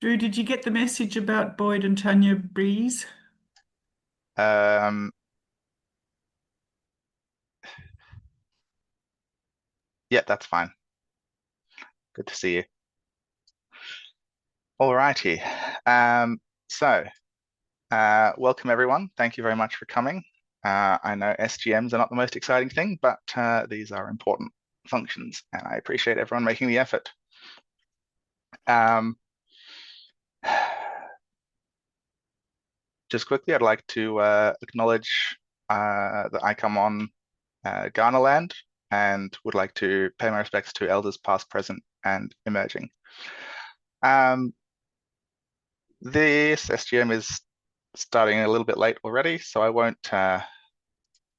Drew, did you get the message about Boyd and Tanya Breeze? Um, yeah, that's fine. Good to see you. All righty. Um, so, welcome everyone. Thank you very much for coming. I know SGMs are not the most exciting thing, but these are important functions, and I appreciate everyone making the effort. Um, just quickly, I'd like to acknowledge that I come on Ghana land and would like to pay my respects to elders past, present, and emerging. Um, This SGM is starting a little bit late already, so I won't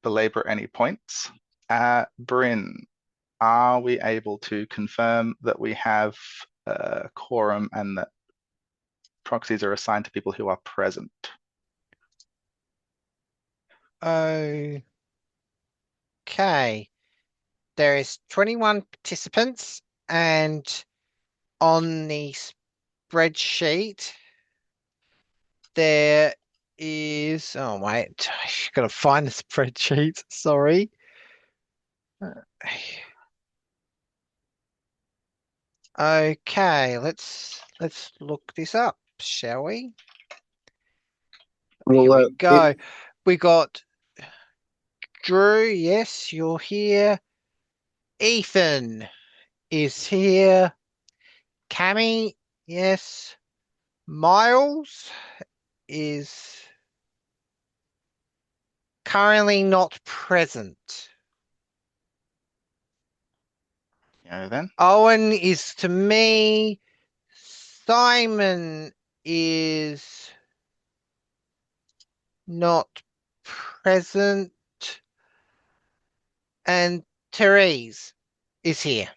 belabor any points. Bryn, are we able to confirm that we have a quorum and that proxies are assigned to people who are present? Okay. There is 21 participants, and on the spreadsheet there is, oh wait, I gotta find the spreadsheet. Sorry. Okay, let's look this up, shall we? Here Well, we go. We got Drew, yes, you're here. Ethan is here. Cammy, yes. Miles is currently not present. Then. Owen is to me. Simon is not present. And Therese is here.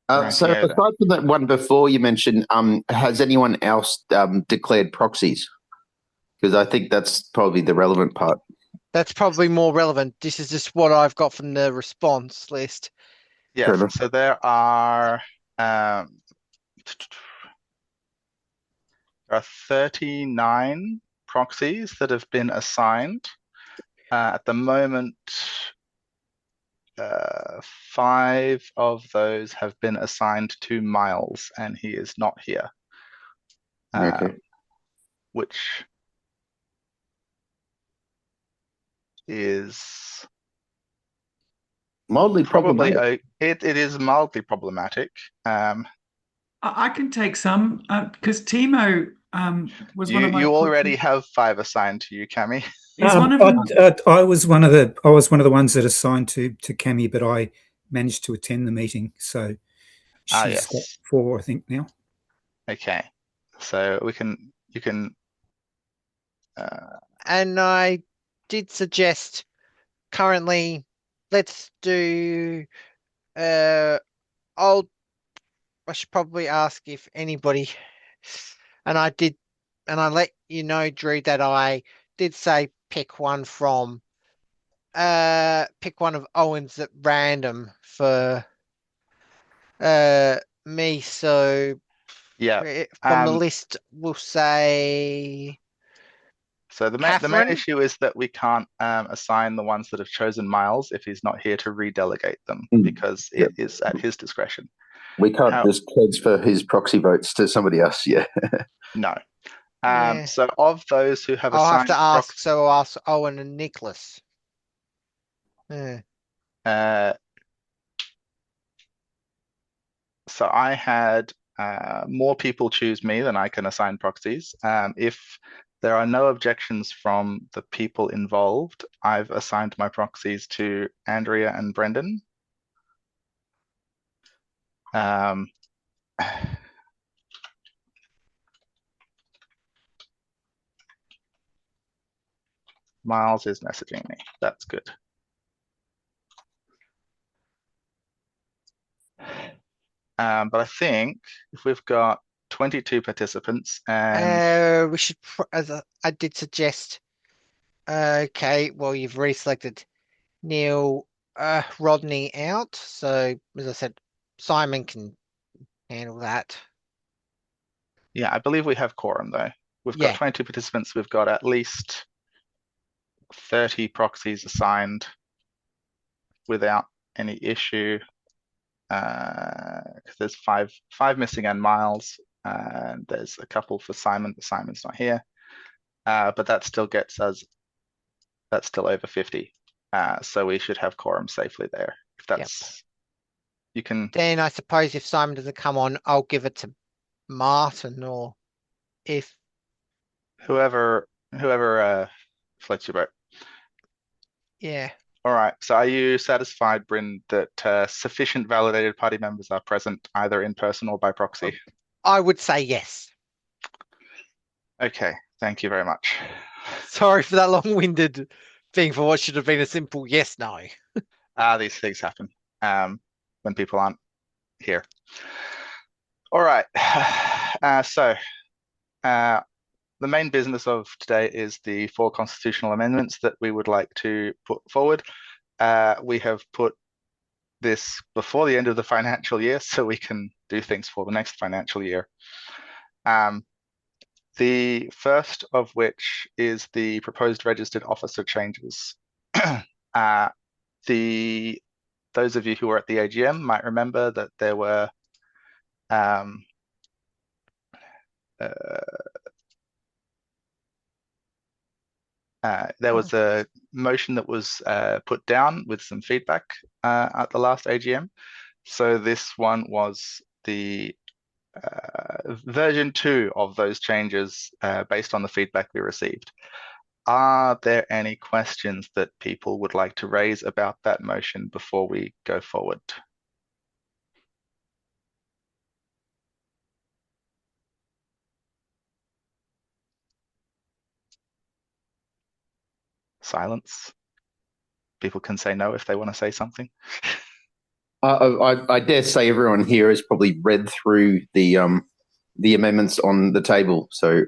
so Rightio then. aside from that one before you mentioned, has anyone else declared proxies? Because I think that's probably the relevant part. That's probably more relevant. This is just what I've got from the response list. Yes, so there are 39 proxies that have been assigned. At the moment, 5 of those have been assigned to Miles, and he is not here. Okay. Which is Mildly probably problematic. it is mildly problematic. I can take some because Timo was one You of my you already proxies. have 5 assigned to you, Cami. Is one of them? I was one of the ones that assigned to Cami, but I managed to attend the meeting, so Ah, she's got yes. 4, I think now. Okay. So you can And I did suggest currently let's do I'll I should probably ask if anybody and I did and I let you know, Drew, that I did say pick one of Owen's at random for me. So yeah. from the Um list we'll say so the main Catherine. issue is that we can't assign the ones that have chosen Miles if he's not here to redelegate them Mm, because yeah. it is at his discretion. We can't How just transfer his proxy votes to somebody else. Yeah. no. Yeah. So of those who have I'll have to assigned ask, proxy, so I'll ask Owen and Nicholas. Yeah. uh, so I had more people choose me than I can assign proxies. If there are no objections from the people involved, I've assigned my proxies to Andrea and Brendan. Um, Miles is messaging me. That's good. But I think if we've got 22 participants and We should, as I did suggest. Okay, well, you've reselected Neil Rodney out. So, as I said, Simon can handle that. Yeah, I believe we have quorum though. We've got Yeah. 22 participants. We've got at least 30 proxies assigned without any issue. Because there's five missing and Miles, and there's a couple for Simon, but Simon's not here. But that still gets us, that's still over 50. So we should have quorum safely there. If that's, you can, Then I suppose if Simon doesn't come on, I'll give it to Martin, or if whoever floats your boat. yeah. All right. So are you satisfied, Bryn, that sufficient validated party members are present either in person or by proxy? I would say yes. Okay. Thank you very much. Sorry for that long-winded thing for what should have been a simple yes, no. These things happen when people aren't here. All right. So the main business of today is the 4 constitutional amendments that we would like to put forward. We have put this before the end of the financial year so we can do things for the next financial year. The first of which is the proposed registered officer changes. Those of you who were at the AGM might remember that there were there was a motion that was put down with some feedback at the last AGM. So this one was the version 2 of those changes based on the feedback we received. Are there any questions that people would like to raise about that motion before we go forward? Silence. People can say no if they want to say something. I dare say everyone here has probably read through the amendments on the table, so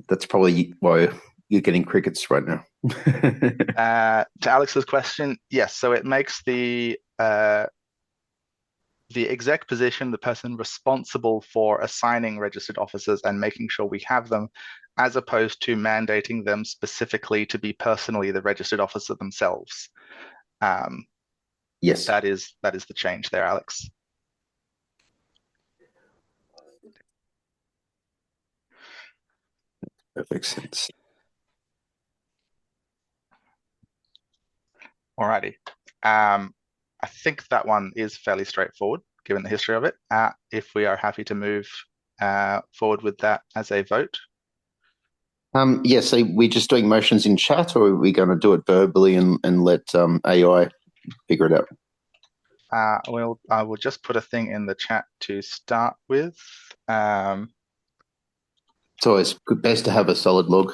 that's probably why you're getting crickets right now. To Alex's question, yes. So it makes the exec position the person responsible for assigning registered officers and making sure we have them, as opposed to mandating them specifically to be personally the registered officer themselves. Yes, that is the change there, Alex. perfect sense. Alrighty. I think that one is fairly straightforward, given the history of it. If we are happy to move forward with that as a vote. Yes, so we're just doing motions in chat, or are we going to do it verbally and let AI figure it out? I will just put a thing in the chat to start with. It's always best to have a solid log.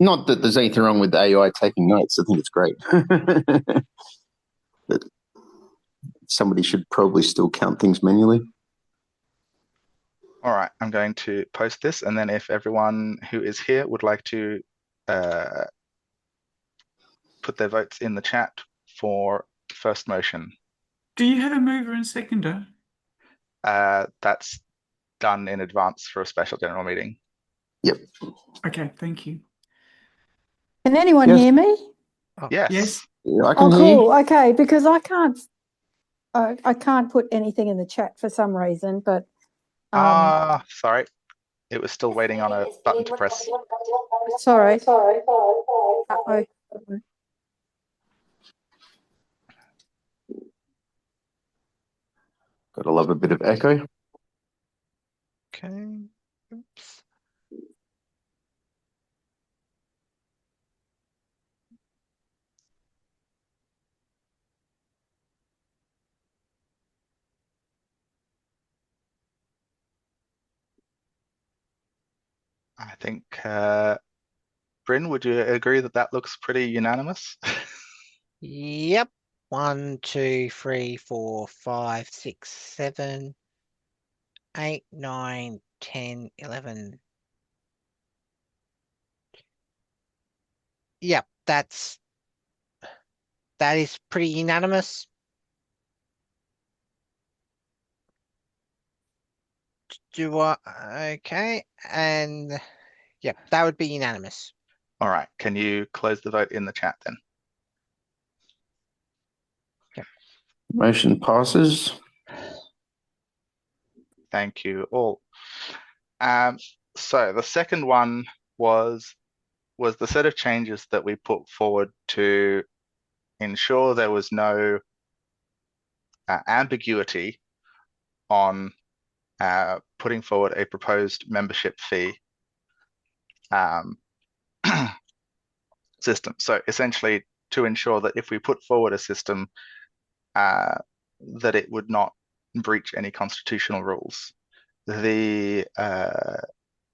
Not that there's anything wrong with AI taking notes. I think it's great. But somebody should probably still count things manually. All right, I'm going to post this, and then if everyone who is here would like to put their votes in the chat for first motion. Do you have a mover and seconder? That's done in advance for a special general meeting. Yep. Okay, thank you. Can anyone Yes. hear me? Yes. Yes. Yeah, I can Oh, hear you. cool. Okay, because I can't put anything in the chat for some reason, but Sorry. It was still waiting on a button to press. sorry. Uh-oh. Gotta love a bit of echo. Okay. Oops. I think, Bryn, would you agree that that looks pretty unanimous? Yep. 1, 2, 3, 4, 5, 6, 7, 8, 9, 10, 11. Yep, that is pretty unanimous. Okay, and yeah, that would be unanimous. All right. Can you close the vote in the chat then? Motion passes. Thank you all. So the second one was the set of changes that we put forward to ensure there was no ambiguity on putting forward a proposed membership fee system. So essentially to ensure that if we put forward a system that it would not breach any constitutional rules. The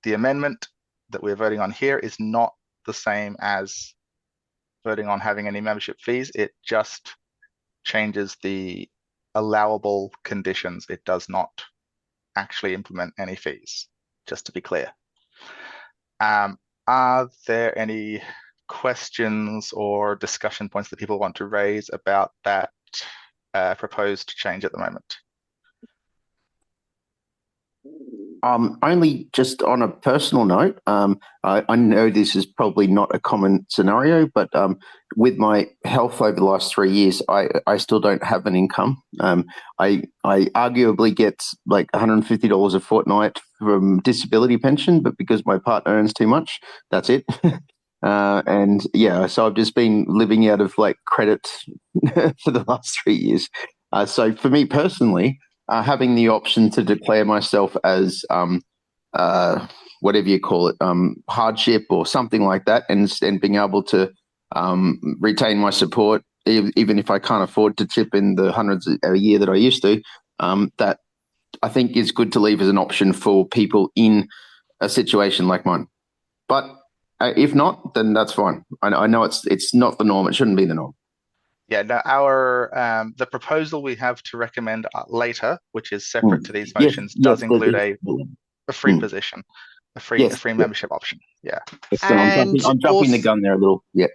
amendment that we're voting on here is not the same as voting on having any membership fees. It just changes the allowable conditions. It does not actually implement any fees, just to be clear. Are there any questions or discussion points that people want to raise about that proposed change at the moment? Only just on a personal note, I know this is probably not a common scenario, but with my health over the last 3 years, I still don't have an income. I arguably get like $150 a fortnight from disability pension, but because my partner earns too much, that's it. And yeah, so I've just been living out of like credit for the last 3 years. So for me personally, having the option to declare myself as whatever you call it, hardship or something like that, and being able to retain my support, even if I can't afford to chip in the hundreds a year that I used to, that I think is good to leave as an option for people in a situation like mine. But if not, then that's fine. I know it's not the norm. It shouldn't be the norm. Yeah, no, the proposal we have to recommend later, which is separate to these Yes, motions, yes, does include a free Mm. position, a free Yes, membership option. Yeah. So I'm jumping the also- gun there a little. Yeah.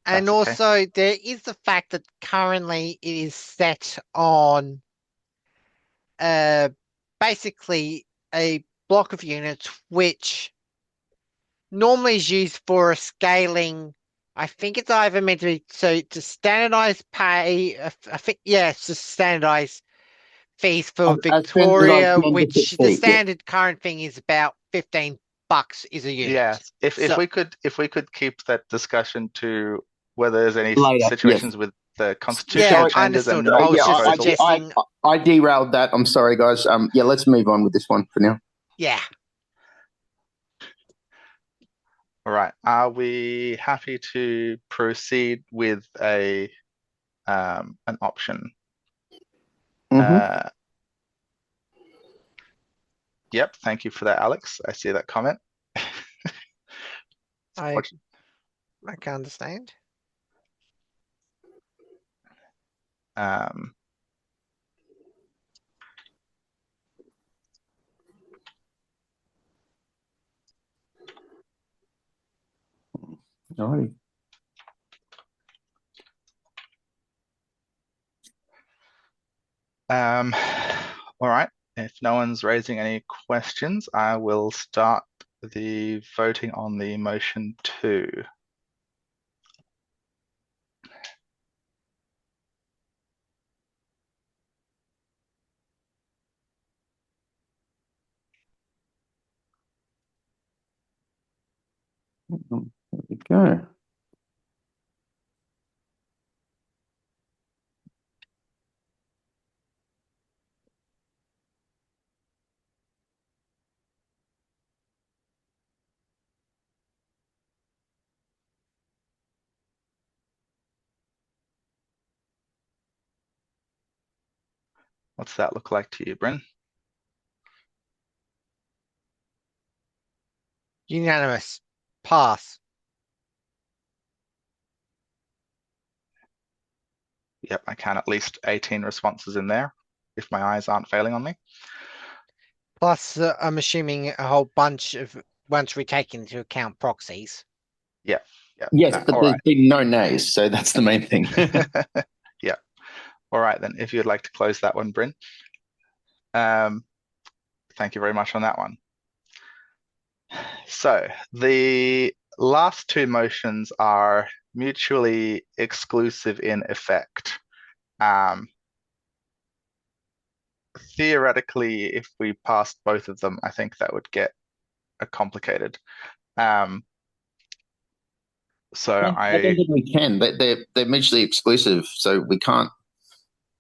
And That's okay. also, there is the fact that currently it is set on basically a block of units which normally is used for a scaling. I think it's either meant to be to standardize pay. I think it's to standardize fees for As Victoria, standardised which membership the fee, yeah. standard current thing is about $15 is a unit. Yes. If So- we could keep that discussion to whether there's any Later, situations with the constitutional Yeah, changes and understood. not I was the just proposal. suggesting. I derailed that. I'm sorry, guys. Yeah, let's move on with this one for now. Yeah. All right. Are we happy to proceed with an option? Mhm. Yep. Thank you for that, Alex. I see that comment. I can understand. Alrighty. All right. If no one's raising any questions, I will start the voting on the motion 2. There we go. What's that look like to you, Bryn? Unanimous. Pass. Yep, I can at least 18 responses in there, if my eyes aren't failing on me. Plus, I'm assuming a whole bunch of, once we take into account proxies. Yeah. Yeah. Yes, but all there's right. been no nays, so that's the main thing. Yeah. All right, then, if you'd like to close that one, Bryn. Thank you very much on that one. So the last two motions are mutually exclusive in effect. Theoretically, if we passed both of them, I think that would get complicated. So I don't think we can. They're mutually exclusive, so we can't.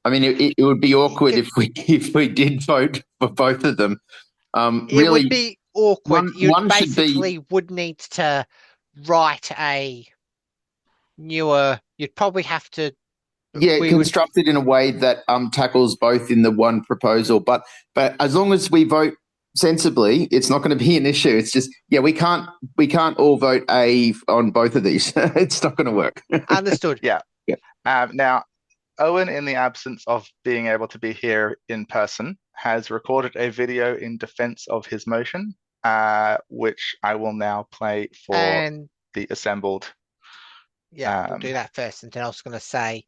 I mean, it would be awkward if we did vote for both of them. It Really, would be awkward. You one should be- basically would need to write a newer. You'd probably have to. yeah, we would- construct it in a way that tackles both in the one proposal. But as long as we vote sensibly, it's not going to be an issue. It's just, yeah, we can't all vote A on both of these. It's not going to work. Understood. Yeah. Now, Owen, in the absence of being able to be here in person, has recorded a video in defense of his motion, which I will now play for And the assembled. yeah, we'll do that first. And then I was going to say,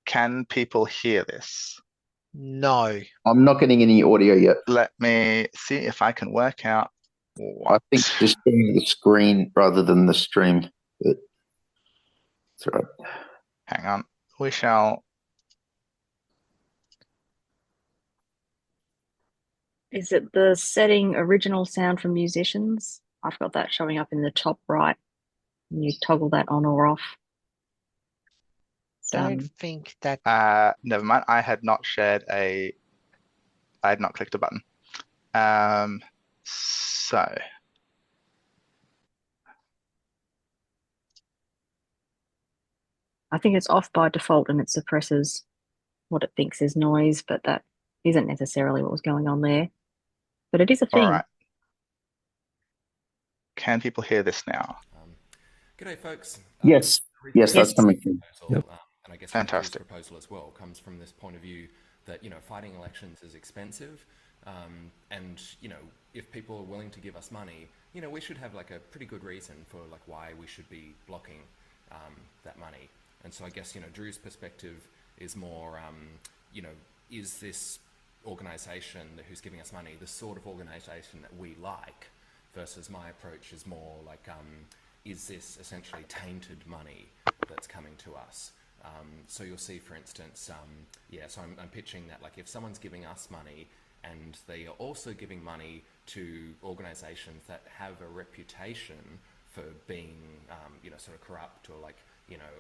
Can people hear this? no. I'm not getting any audio yet. Let me see if I can work out what. I think just doing the screen rather than the stream. But that's right. Hang on. We shall. Is it the setting original sound from musicians? I've got that showing up in the top right. And you toggle that on or off. Don't think that. Never mind. I had not clicked a button. So I think it's off by default and it suppresses what it thinks is noise, but that isn't necessarily what was going on there. But it is a thing. all right. Can people hear this now? G'day, folks. Yes, that's coming through. Yep. And I guess Fantastic. Drew's proposal as well comes from this point of view that, fighting elections is expensive. And, if people are willing to give us money, we should have like a pretty good reason for like why we should be blocking that money. And so I guess, Drew's perspective is more, is this organization who's giving us money the sort of organization that we like, versus my approach is more like, is this essentially tainted money that's coming to us? So you'll see, for instance, so I'm pitching that like if someone's giving us money and they are also giving money to organizations that have a reputation for being, sort of corrupt, or like,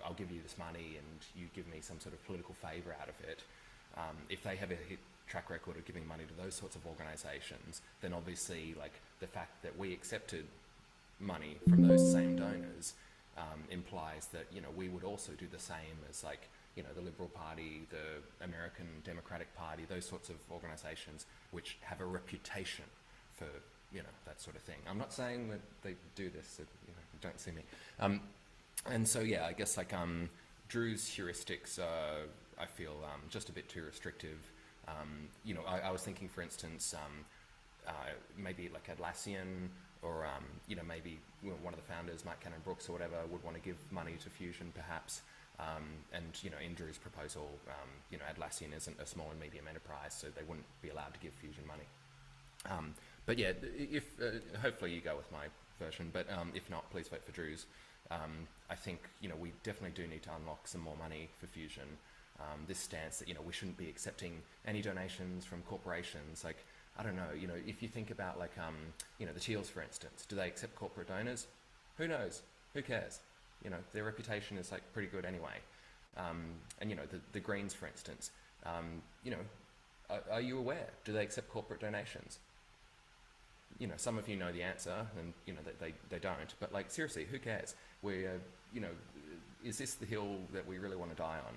I'll give you this money and you give me some sort of political favor out of it. If they have a track record of giving money to those sorts of organizations, then obviously like the fact that we accepted money from those same donors implies that we would also do the same as like the Liberal Party, the American Democratic Party, those sorts of organizations which have a reputation for that sort of thing. I'm not saying that they do this, so, don't see me. And so yeah, I guess like Drew's heuristics are, I feel, just a bit too restrictive. I was thinking, for instance, maybe like Atlassian, or maybe one of the founders, Mike Cannon Brooks or whatever, would want to give money to Fusion, perhaps. And in Drew's proposal, Atlassian isn't a small and medium enterprise, so they wouldn't be allowed to give Fusion money. But yeah, if hopefully you go with my version, but if not, please vote for Drew's. I think we definitely do need to unlock some more money for Fusion. This stance that we shouldn't be accepting any donations from corporations. Like, I don't know, if you think about like the Teals, for instance, do they accept corporate donors? Who knows? Who cares? Their reputation is like pretty good anyway. And the Greens, for instance, are you aware? Do they accept corporate donations? Some of you know the answer, and they don't. But like, seriously, who cares? We're is this the hill that we really want to die on?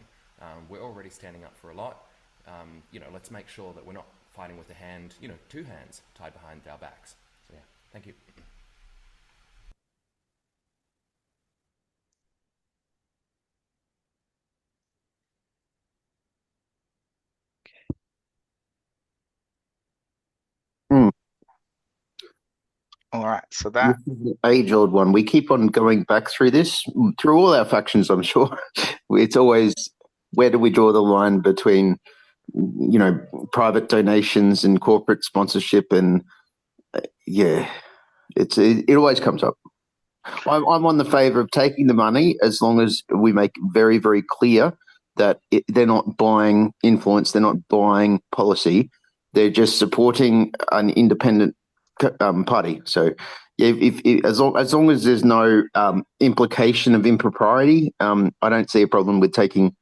We're already standing up for a lot. Let's make sure that we're not fighting with a hand, two hands tied behind our backs. So yeah, thank you. All right, so that age-old one. We keep on going back through this, through all our factions, I'm sure. It's always, where do we draw the line between private donations and corporate sponsorship, and yeah, it always comes up. I'm on the favour of taking the money as long as we make very, very clear that they're not buying influence, they're not buying policy, they're just supporting an independent party. So, yeah, as long as there's no implication of impropriety, I don't see a problem with taking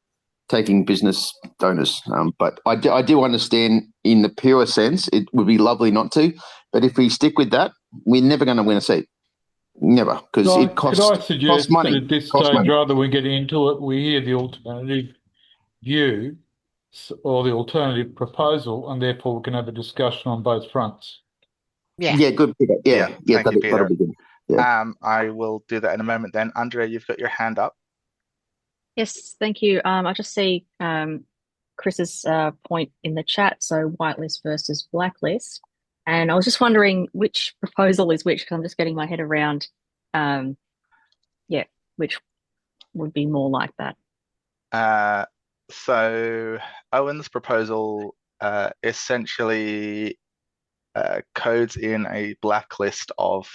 business donors. But I do understand in the pure sense, it would be lovely not to. But if we stick with that, we're never going to win a seat. Never, because it Could I suggest that money. at this Costs stage, money. rather than getting into it, we hear the alternative view or the alternative proposal, and therefore we can have a discussion on both fronts. Yeah. Yeah, good. Yeah, Thank you, that'll Peter. be good. Yeah. I will do that in a moment then. Andrea, you've got your hand up. Yes, thank you. I just see Chris's point in the chat, so whitelist versus blacklist. And I was just wondering which proposal is which, because I'm just getting my head around, which would be more like that. So Owen's proposal essentially codes in a blacklist of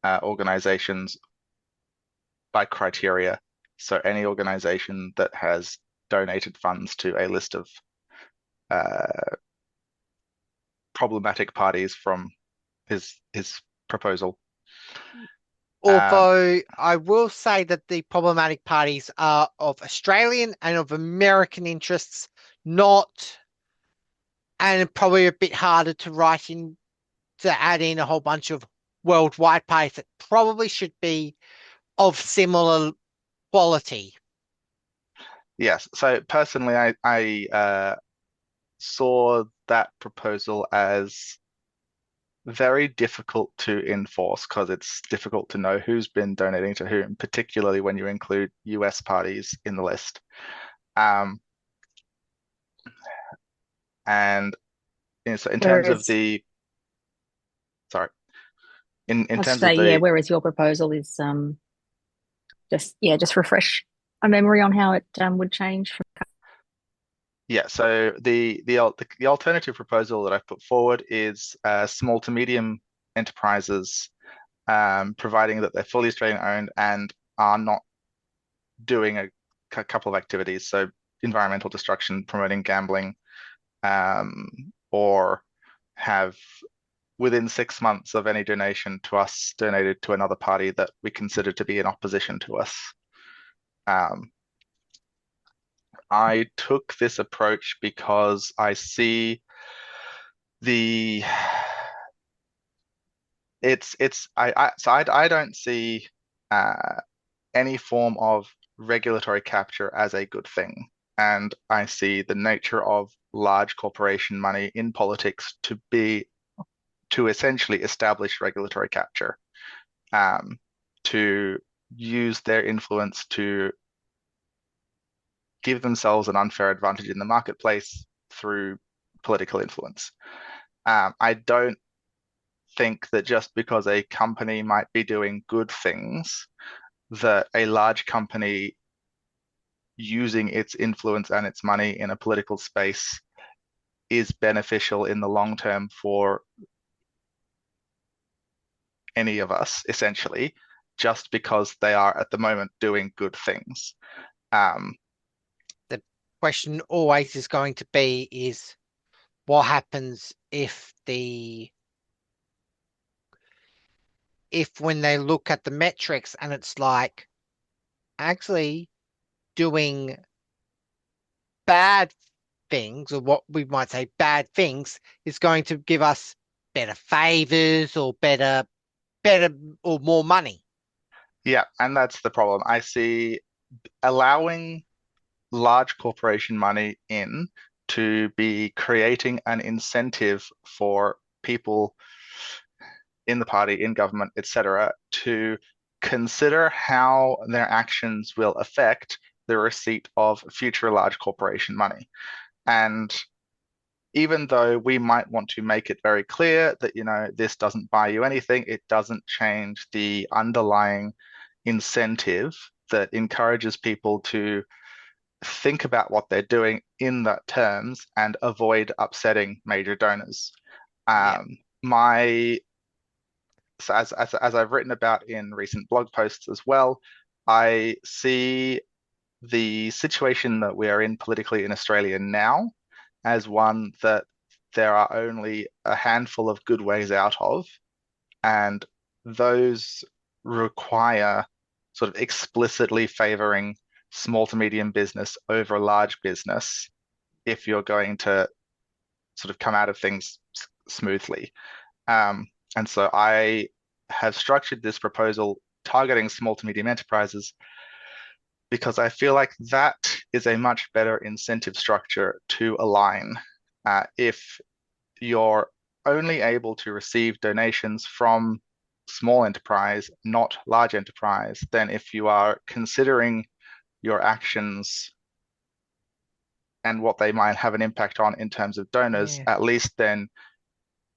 organizations by criteria. So any organization that has donated funds to a list of problematic parties from his proposal. Although I will say that the problematic parties are of Australian and of American interests, and probably a bit harder to write in, to add in a whole bunch of worldwide parties that probably should be of similar quality. Yes. So personally, I saw that proposal as very difficult to enforce because it's difficult to know who's been donating to whom, particularly when you include US parties in the list. And so in terms of the, sorry, in terms of the, whereas your proposal is just refresh a memory on how it would change from. Yeah, so the alternative proposal that I've put forward is small to medium enterprises, providing that they're fully Australian owned and are not doing a couple of activities, so environmental destruction, promoting gambling, or have within 6 months of any donation to us donated to another party that we consider to be in opposition to us. I took this approach because I see I don't see any form of regulatory capture as a good thing. And I see the nature of large corporation money in politics to essentially establish regulatory capture, to use their influence to give themselves an unfair advantage in the marketplace through political influence. I don't think that just because a company might be doing good things, that a large company using its influence and its money in a political space is beneficial in the long term for any of us, essentially, just because they are at the moment doing good things. The question always is going to be is what happens if when they look at the metrics and it's like actually doing bad things, or what we might say bad things, is going to give us better favors or better or more money. Yeah, and that's the problem. I see allowing large corporation money in to be creating an incentive for people in the party, in government, etc., to consider how their actions will affect the receipt of future large corporation money. And even though we might want to make it very clear that, this doesn't buy you anything, it doesn't change the underlying incentive that encourages people to think about what they're doing in that terms and avoid upsetting major donors. Yeah. So as I've written about in recent blog posts as well, I see the situation that we are in politically in Australia now as one that there are only a handful of good ways out of, and those require sort of explicitly favoring small to medium business over large business if you're going to sort of come out of things smoothly. And so I have structured this proposal targeting small to medium enterprises because I feel like that is a much better incentive structure to align. If you're only able to receive donations from small enterprise, not large enterprise, then if you are considering your actions and what they might have an impact on in terms of donors, Yeah. at least then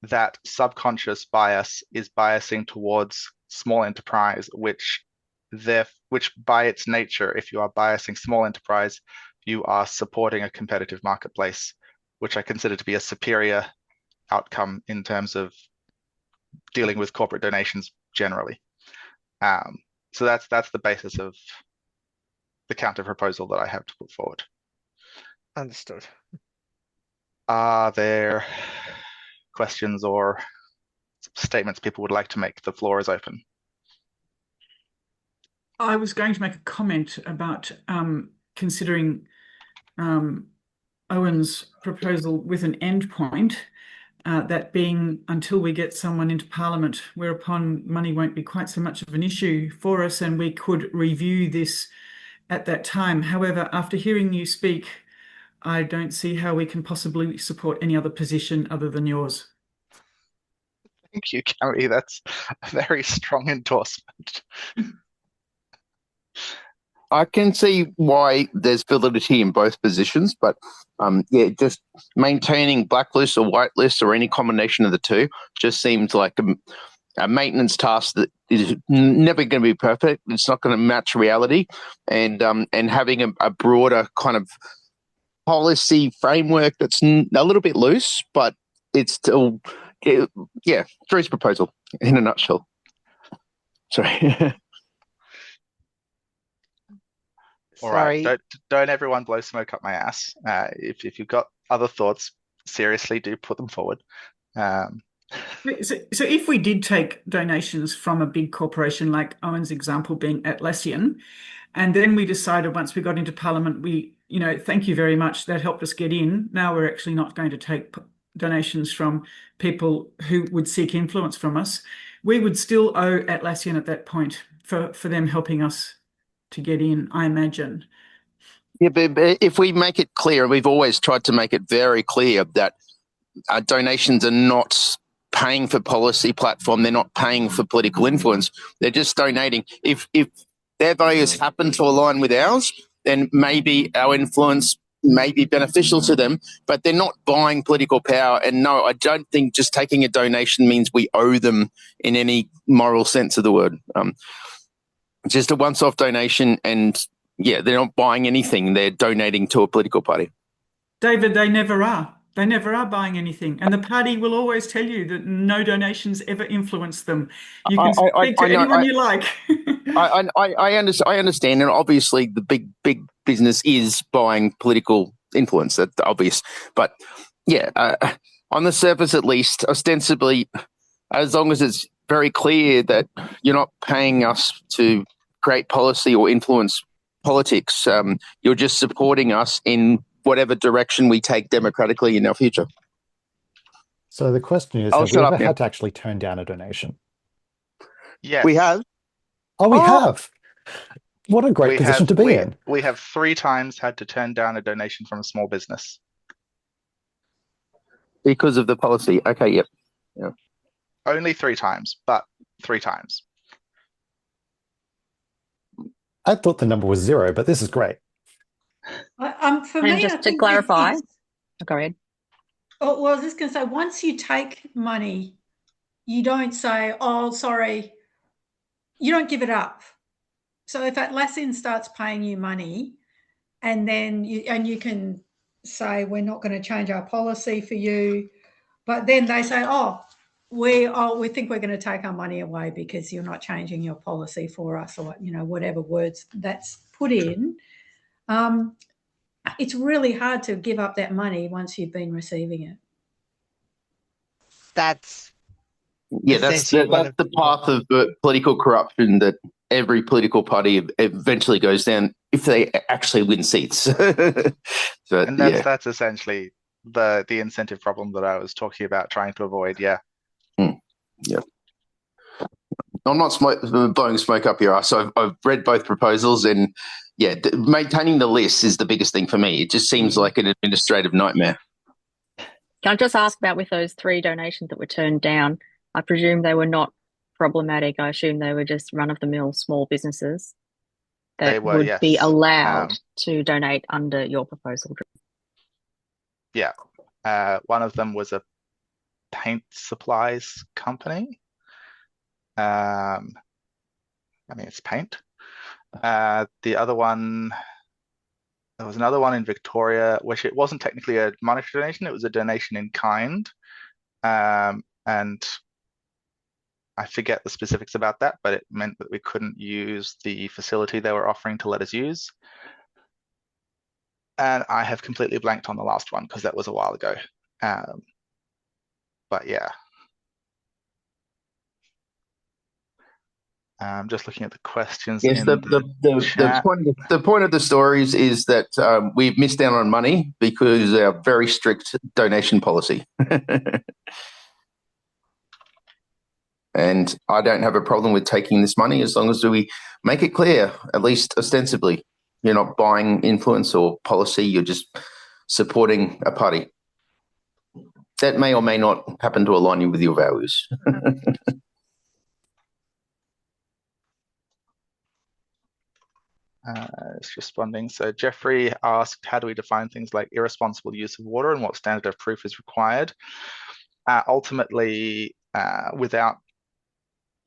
that subconscious bias is biasing towards small enterprise, which by its nature, if you are biasing small enterprise, you are supporting a competitive marketplace, which I consider to be a superior outcome in terms of dealing with corporate donations generally. So that's the basis of the counter proposal that I have to put forward. Understood. Are there questions or statements people would like to make? The floor is open. I was going to make a comment about considering Owen's proposal with an endpoint, that being until we get someone into Parliament, whereupon money won't be quite so much of an issue for us and we could review this at that time. However, after hearing you speak, I don't see how we can possibly support any other position other than yours. Thank you, Carrie. That's a very strong endorsement. I can see why there's validity in both positions, but yeah, just maintaining blacklist or whitelist or any combination of the two just seems like a maintenance task that is never going to be perfect. It's not going to match reality, and having a broader kind of policy framework that's a little bit loose, but it's still, yeah, Drew's proposal in a nutshell. Sorry. All right, don't everyone blow smoke up my ass. If you've got other thoughts, seriously, do put them forward. So if we did take donations from a big corporation like Owen's example being Atlassian, and then we decided once we got into Parliament, thank you very much, that helped us get in. Now we're actually not going to take donations from people who would seek influence from us. We would still owe Atlassian at that point for them helping us to get in, I imagine. Yeah, but if we make it clear, and we've always tried to make it very clear that our donations are not paying for policy platform, they're not paying for political influence, they're just donating. If their values happen to align with ours, then maybe our influence may be beneficial to them, but they're not buying political power. And no, I don't think just taking a donation means we owe them in any moral sense of the word. Just a once-off donation, and yeah, they're not buying anything. They're donating to a political party. David, they never are. They never are buying anything. And the party will always tell you that no donations ever influence them. You can speak to anyone you like. I understand. And obviously the big business is buying political influence. That's obvious. But yeah, on the surface at least, ostensibly, as long as it's very clear that you're not paying us to create policy or influence politics, you're just supporting us in whatever direction we take democratically in our future. So the question is, have we ever had to actually turn down a donation? Yes. We have. Oh, we have. What a great position to be in. We have 3 times had to turn down a donation from a small business. Because of the policy. Okay, yep. Yeah. Only 3 times, but 3 times. I thought the number was 0, but this is great. For me, just to clarify, go ahead. Oh, well, I was just going to say, once you take money, you don't say, oh, sorry, you don't give it up. So if Atlassian starts paying you money, and then you can say, we're not going to change our policy for you. But then they say, we think we're going to take our money away because you're not changing your policy for us, or, whatever words that's put in. It's really hard to give up that money once you've been receiving it. That's that's the path of political corruption that every political party eventually goes down if they actually win seats. And that's essentially the incentive problem that I was talking about trying to avoid. Yeah. Yeah. I'm not blowing smoke up your ass. So I've read both proposals, and maintaining the list is the biggest thing for me. It just seems like an administrative nightmare. Can I just ask about with those 3 donations that were turned down? I presume they were not problematic. I assume they were just run-of-the-mill small businesses that would be allowed to donate under your proposal. Yeah. One of them was a paint supplies company. It's paint. The other one, there was another one in Victoria, which it wasn't technically a monetary donation, it was a donation in kind. And I forget the specifics about that, but it meant that we couldn't use the facility they were offering to let us use. And I have completely blanked on the last one because that was a while ago. But yeah. I'm just looking at the questions. Yes, the point of the stories is that we've missed out on money because of our very strict donation policy. And I don't have a problem with taking this money as long as we make it clear, at least ostensibly, you're not buying influence or policy, you're just supporting a party. That may or may not happen to align you with your values. It's responding. So Jeffrey asked, how do we define things like irresponsible use of water and what standard of proof is required? Ultimately, without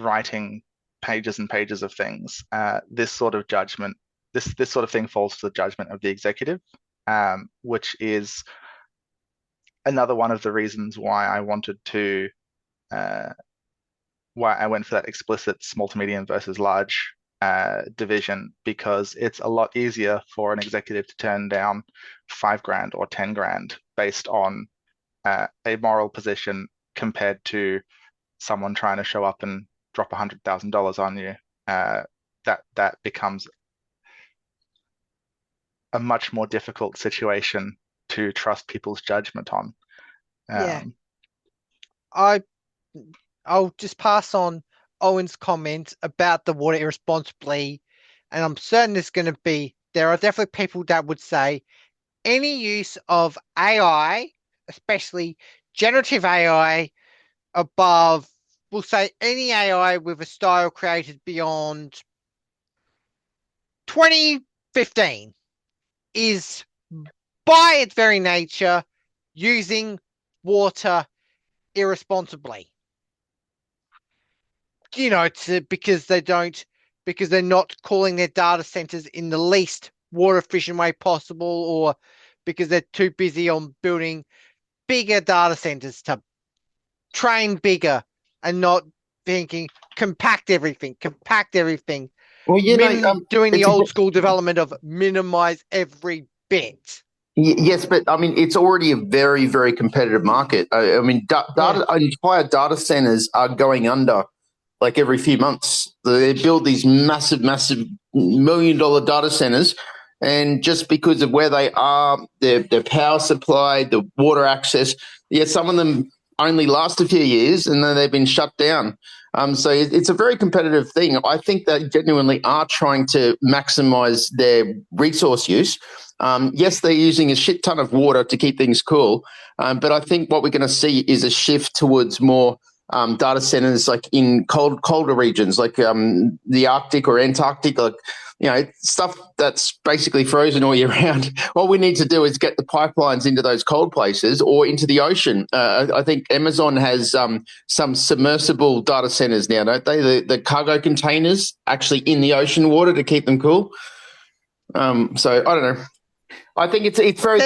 writing pages and pages of things, this sort of judgment, this sort of thing falls to the judgment of the executive, which is another one of the reasons why I wanted to, why I went for that explicit small to medium versus large division, because it's a lot easier for an executive to turn down $5,000 or $10,000 based on a moral position compared to someone trying to show up and drop $100,000 on you. That becomes a much more difficult situation to trust people's judgment on. I'll just pass on Owen's comment about the water irresponsibly, and I'm certain there are definitely people that would say any use of AI, especially generative AI, above, we'll say any AI with a style created beyond 2015 is by its very nature using water irresponsibly. Because they're not calling their data centers in the least water efficient way possible, or because they're too busy on building bigger data centers to train bigger and not thinking compact everything. Well, doing the old school development of minimize every bit. Yes, but I mean, it's already a very, very competitive market. Entire data centers are going under like every few months. They build these massive $1 million data centers, and just because of where they are, their power supply, the water access, some of them only last a few years and then they've been shut down. So it's a very competitive thing. I think they genuinely are trying to maximize their resource use. Yes, they're using a shit ton of water to keep things cool, but I think what we're going to see is a shift towards more data centers like in colder regions, like the Arctic or Antarctic, like stuff that's basically frozen all year round. What we need to do is get the pipelines into those cold places or into the ocean. I think Amazon has some submersible data centers now, don't they? The cargo containers actually in the ocean water to keep them cool. So I don't know. I think it's very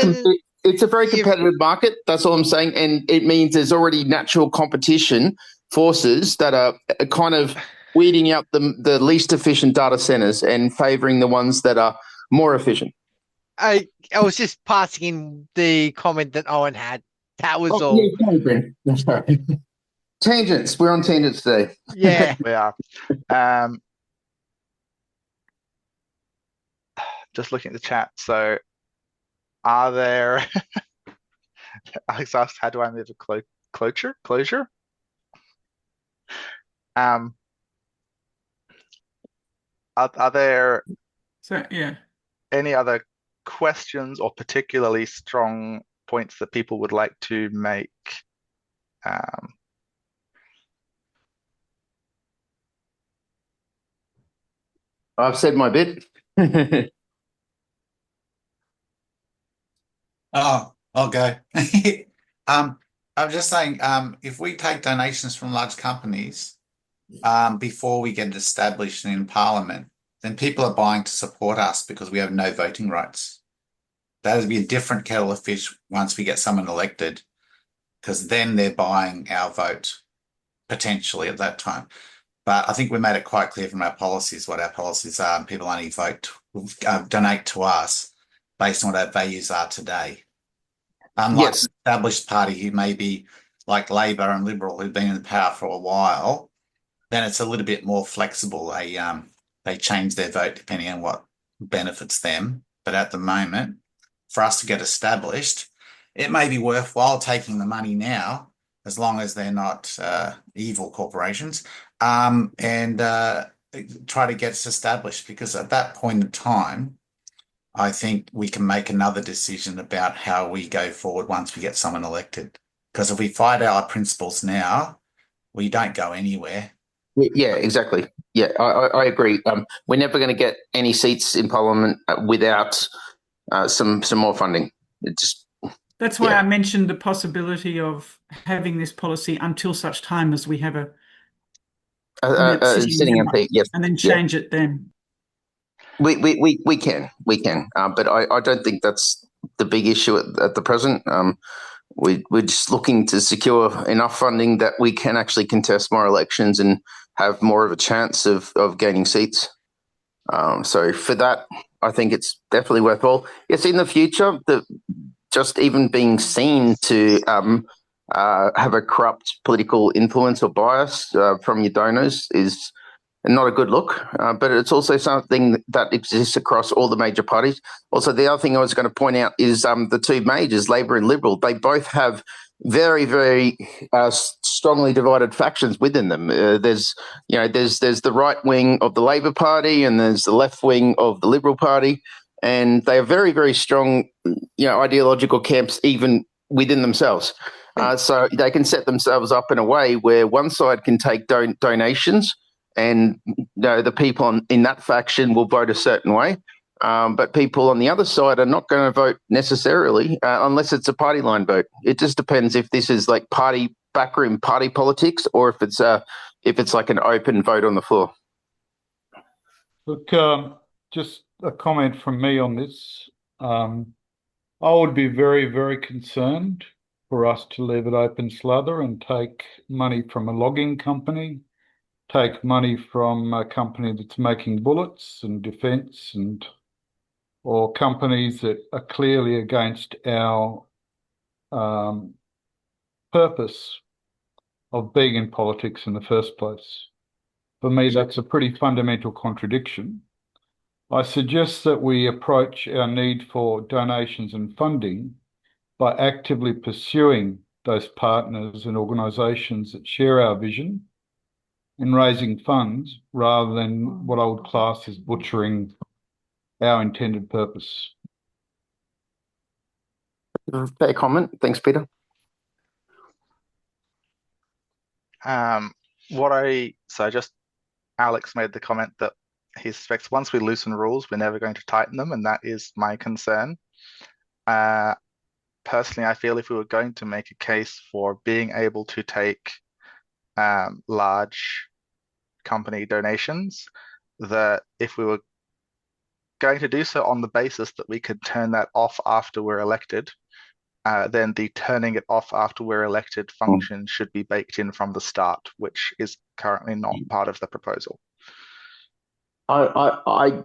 it's a very competitive market. That's all I'm saying, and it means there's already natural competition forces that are kind of weeding out the least efficient data centers and favoring the ones that are more efficient. I was just passing in the comment that Owen had. That was all. Yeah, sorry, Bryn. That's right. Tangents. We're on tangents today. Yeah. We are. Just looking at the chat. So, are there? Alex asked, "How do I move a closure?" Are there? So yeah. Any other questions or particularly strong points that people would like to make? I've said my bit. Oh, I'll go. I'm just saying, if we take donations from large companies before we get established in Parliament, then people are buying to support us because we have no voting rights. That would be a different kettle of fish once we get someone elected, because then they're buying our vote potentially at that time. But I think we made it quite clear from our policies what our policies are, and people only donate to us based on what our values are today. Unlike an established party who may be like Labor and Liberal who've been in power for a while, then it's a little bit more flexible. They change their vote depending on what benefits them. But at the moment, for us to get established, it may be worthwhile taking the money now, as long as they're not evil corporations, and try to get us established. Because at that point in time, I think we can make another decision about how we go forward once we get someone elected. Because if we fight our principles now, we don't go anywhere. Yeah, exactly. Yeah, I agree. We're never going to get any seats in Parliament without some more funding. That's why I mentioned the possibility of having this policy until such time as we have a sitting MP. Yes, and then change it then. We can, but I don't think that's the big issue at the present. We're just looking to secure enough funding that we can actually contest more elections and have more of a chance of gaining seats. So for that, I think it's definitely worthwhile. Yes, in the future, just even being seen to have a corrupt political influence or bias from your donors is not a good look, but it's also something that exists across all the major parties. Also, the other thing I was going to point out is the two majors, Labor and Liberal, they both have very, very strongly divided factions within them. There's the right wing of the Labor Party and there's the left wing of the Liberal Party, and they are very, very strong, ideological camps even within themselves. So they can set themselves up in a way where one side can take donations, and the people in that faction will vote a certain way, but people on the other side are not going to vote necessarily unless it's a party line vote. It just depends if this is like backroom party politics, or if it's like an open vote on the floor. Look, just a comment from me on this. I would be very, very concerned for us to leave it open slather and take money from a logging company, take money from a company that's making bullets and defence, or companies that are clearly against our purpose of being in politics in the first place. For me, that's a pretty fundamental contradiction. I suggest that we approach our need for donations and funding by actively pursuing those partners and organisations that share our vision in raising funds, rather than what I would class as butchering our intended purpose. Fair comment. Thanks, Peter. Alex made the comment that he suspects once we loosen rules, we're never going to tighten them, and that is my concern. Personally, I feel if we were going to make a case for being able to take large company donations, that if we were going to do so on the basis that we could turn that off after we're elected, then the turning it off after we're elected function should be baked in from the start, which is currently not part of the proposal. I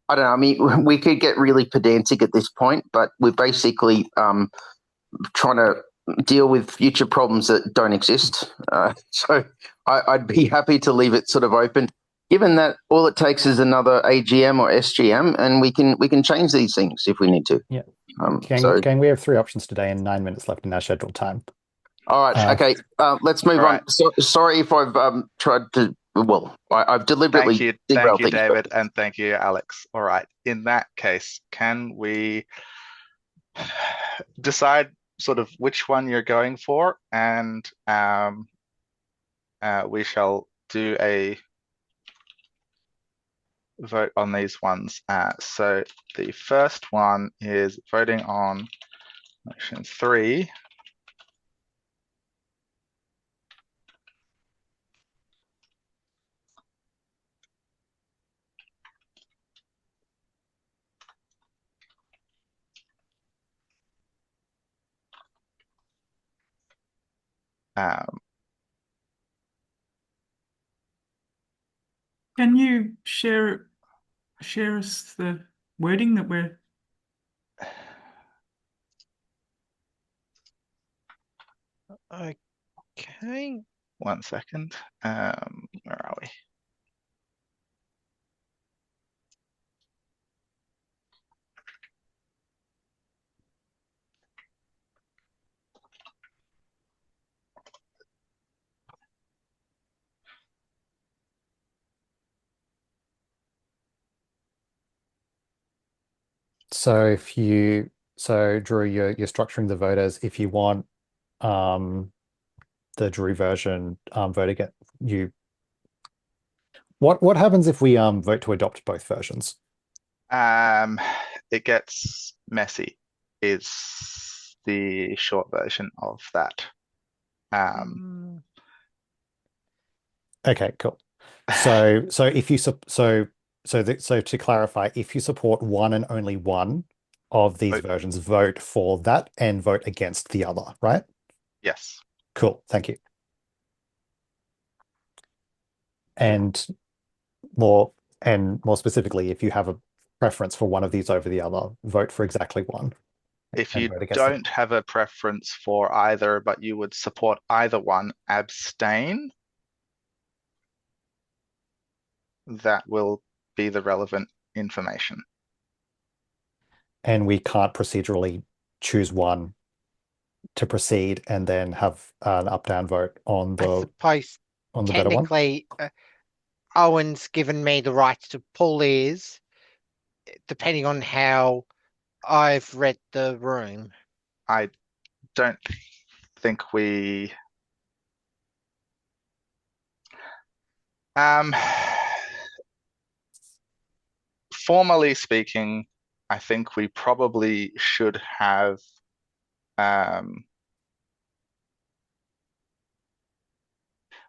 don't know. I mean, we could get really pedantic at this point, but we're basically trying to deal with future problems that don't exist. So I'd be happy to leave it sort of open, given that all it takes is another AGM or SGM, and we can change these things if we need to. Yeah. Gang, we have 3 options today and 9 minutes left in our scheduled time. All right. Okay. Let's move on. So, sorry if I've tried to. Well, I've deliberately. Thank you, David, and thank you, Alex. All right. In that case, can we decide sort of which one you're going for, and we shall do a vote on these ones. So the first one is voting on motion 3. Can you share us the wording that we're... Okay. 1 second. Where are we? So Drew, you're structuring the vote as if you want the Drew version vote again. What happens if we vote to adopt both versions? It gets messy, is the short version of that. Okay, cool. So if you so to clarify, if you support one and only one of these versions, vote for that and vote against the other, right? Yes. Cool. Thank you. And more specifically, if you have a preference for one of these over the other, vote for exactly one. If you don't have a preference for either, but you would support either one, abstain. That will be the relevant information. And we can't procedurally choose one to proceed and then have an up-down vote on the better one? Technically, Owen's given me the right to pull ears, depending on how I've read the room. I don't think we... Formally speaking, I think we probably should have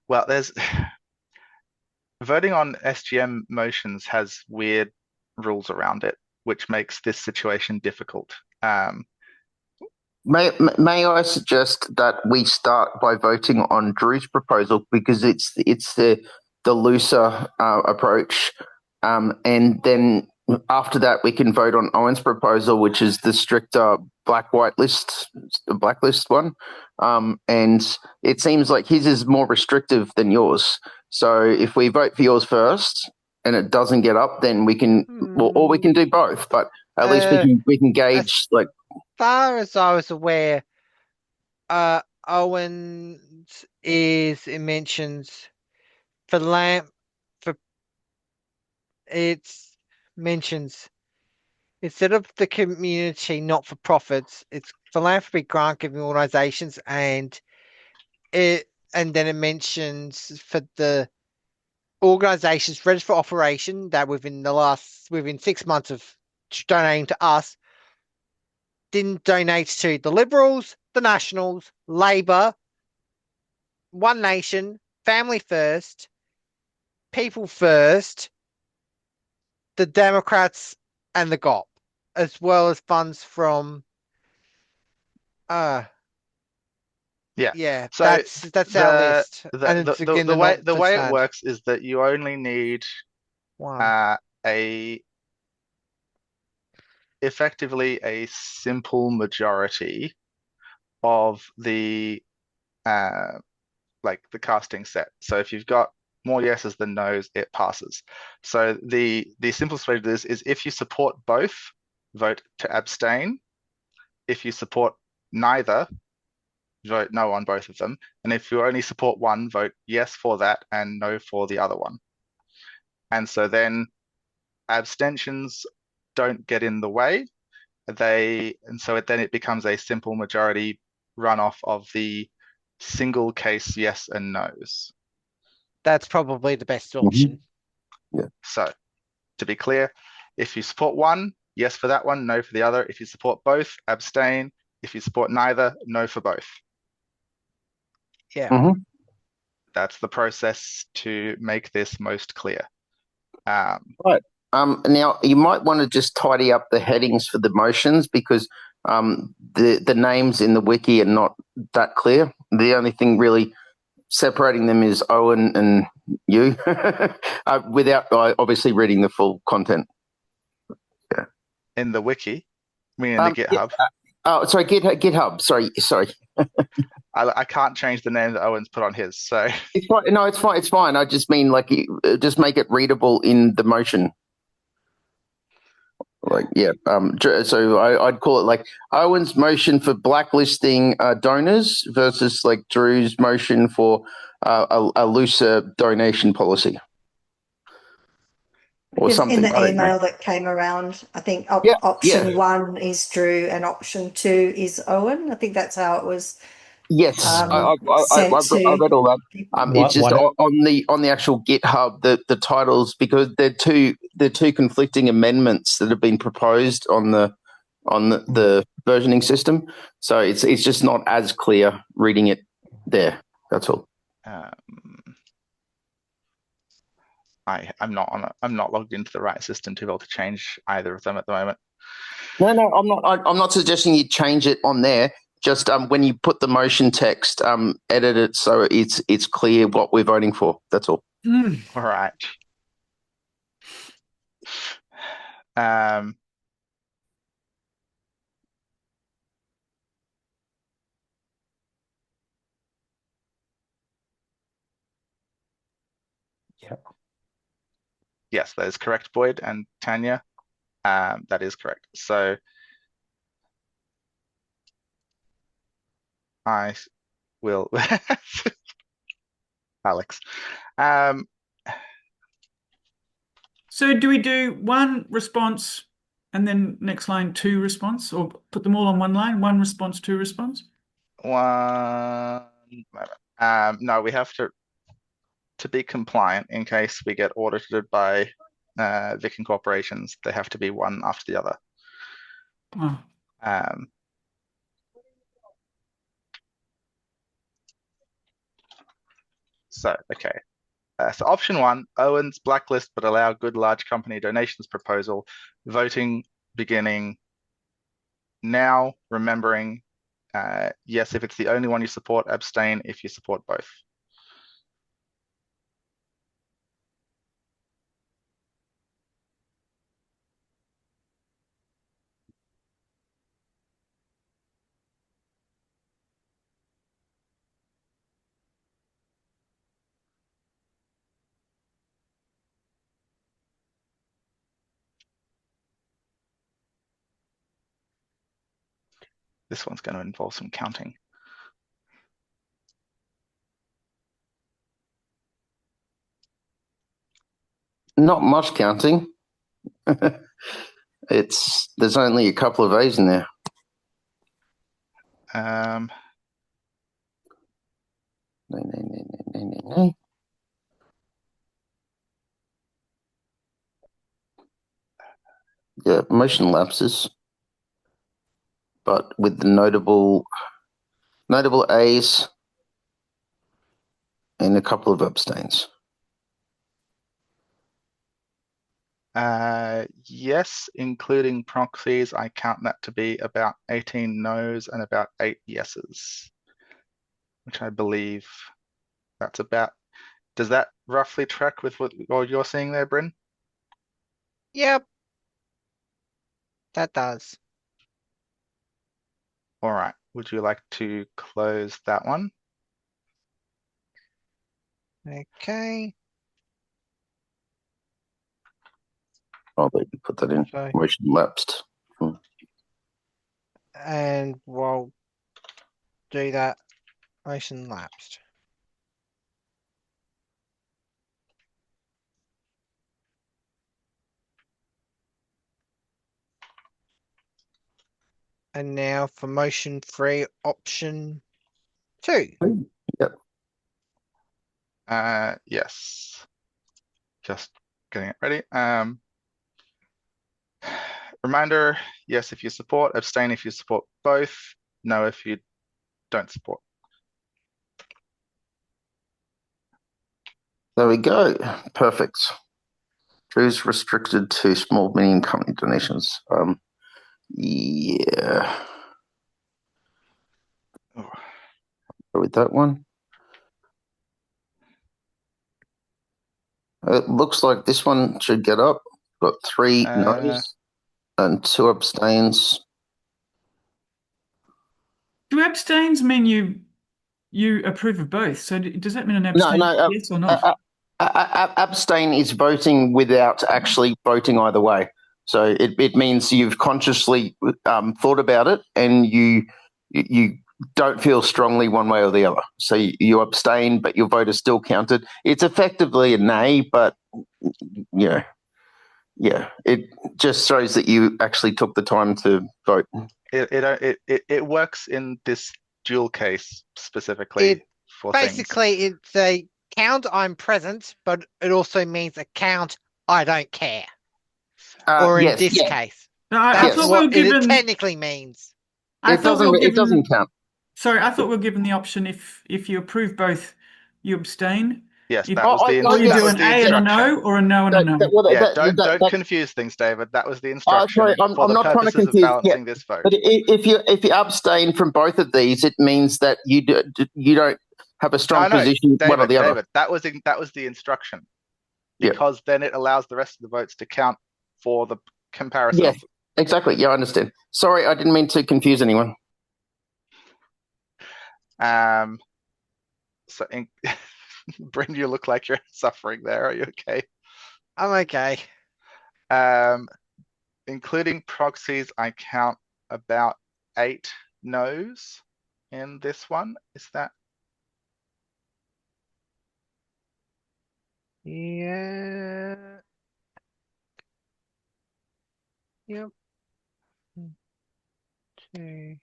well, there's voting on SGM motions has weird rules around it, which makes this situation difficult. May I suggest that we start by voting on Drew's proposal, because it's the looser approach, and then after that we can vote on Owen's proposal, which is the stricter blacklist one. And it seems like his is more restrictive than yours. So if we vote for yours first and it doesn't get up, then we can, or we can do both. But at least we can gauge like. As far as I was aware, Owen's it mentions instead of the community not-for-profits, it's philanthropy grant-giving organisations, and then it mentions for the organisations registered for operation that within 6 months of donating to us, didn't donate to the Liberals, the Nationals, Labor, One Nation, Family First, People First, the Democrats and the GOP, as well as funds from Yeah. So that's our list. And it's again the way the it stand. works is that you only need One. effectively a simple majority of the like the casting set. So if you've got more yeses than nos, it passes. So the simplest way to do this is if you support both, vote to abstain. If you support neither, vote no on both of them. And if you only support one, vote yes for that and no for the other one. And so then abstentions don't get in the way. Then it becomes a simple majority runoff of the single case yes and no's. That's probably the best option. Yeah. So to be clear, if you support one, yes for that one, no for the other. If you support both, abstain. If you support neither, no for both. Yeah. That's the process to make this most clear. Right. Now you might want to just tidy up the headings for the motions because the names in the wiki are not that clear. The only thing really separating them is Owen and you, without obviously reading the full content. Yeah. In the wiki, meaning the GitHub. Oh, sorry, GitHub. Sorry. I can't change the name that Owen's put on his, so it's fine. No, it's fine. It's fine. I just mean like just make it readable in the motion. Like so I'd call it like Owen's motion for blacklisting donors versus like Drew's motion for a looser donation policy. Or because something. in the email that came around, I think option 1 is Drew and option 2 is Owen. I think that's how it was. Yes, I read all that. It's just on the actual GitHub the titles because they're two conflicting amendments that have been proposed on the versioning system. So it's just not as clear reading it there. That's all. I'm not logged into the right system to be able to change either of them at the moment. No, I'm not. I'm not suggesting you change it on there. Just when you put the motion text, edit it so it's clear what we're voting for. That's all. All right. Yeah. Yes, that is correct, Boyd and Tanya. That is correct. So I will, Alex. So do we do one response and then next line 2 response, or put them all on one line, 1 response, 2 response? One moment. No, we have to be compliant in case we get audited by Viking corporations. They have to be one after the other. Oh. So option 1, Owen's blacklist but allow good large company donations proposal. Voting beginning now, remembering yes if it's the only one you support, abstain if you support both. This one's going to involve some counting. Not much counting. There's only a couple of A's in there. No. Yeah, motion lapses, but with the notable A's and a couple of abstains. Yes, including proxies, I count that to be about 18 no's and about 8 yeses, which I believe that's about. Does that roughly track with what you're seeing there, Bryn? Yep. That does. All right. Would you like to close that one? Okay. I'll let you put that in. So, Motion lapsed. and we'll do that. Motion lapsed. And now for motion 3, option 2. Yep. Yes. Just getting it ready. Reminder, yes if you support, abstain if you support both, no if you don't support. There we go. Perfect. Drew's restricted to small, medium company donations. Yeah. Oh. With that one. It looks like this one should get up. Got 3 no's and 2 abstains. Do abstains mean you approve of both? So does that mean an abstain yes or not? Abstain is voting without actually voting either way. So it means you've consciously thought about it and you don't feel strongly one way or the other. So you abstain, but your vote is still counted. It's effectively a nay, but yeah, it just shows that you actually took the time to vote. It works in this dual case specifically for basically things. It's a count I'm present, but it also means a count I don't care. Or in this case. No, I that's thought what we were given, it technically means. It doesn't count. Sorry, I thought we were given the option if you approve both, you abstain. Yes, If, that was the or you that do was an the A and a instruction. no, or a no and a no. Yeah, don't confuse things, David. That was the instruction Sorry, for the not trying to purposes of confuse. balancing this vote. But if you abstain from both of these, it means that you don't have a strong position David, one or the other. David, that was the instruction, because then it allows the rest of the votes to count for the comparison. Yes, exactly. Yeah, I understand. Sorry, I didn't mean to confuse anyone. So, Bryn, you look like you're suffering there. Are you okay? I'm okay. Including proxies, I count about 8 no's in this one. Is that? Yeah. Yep. 2.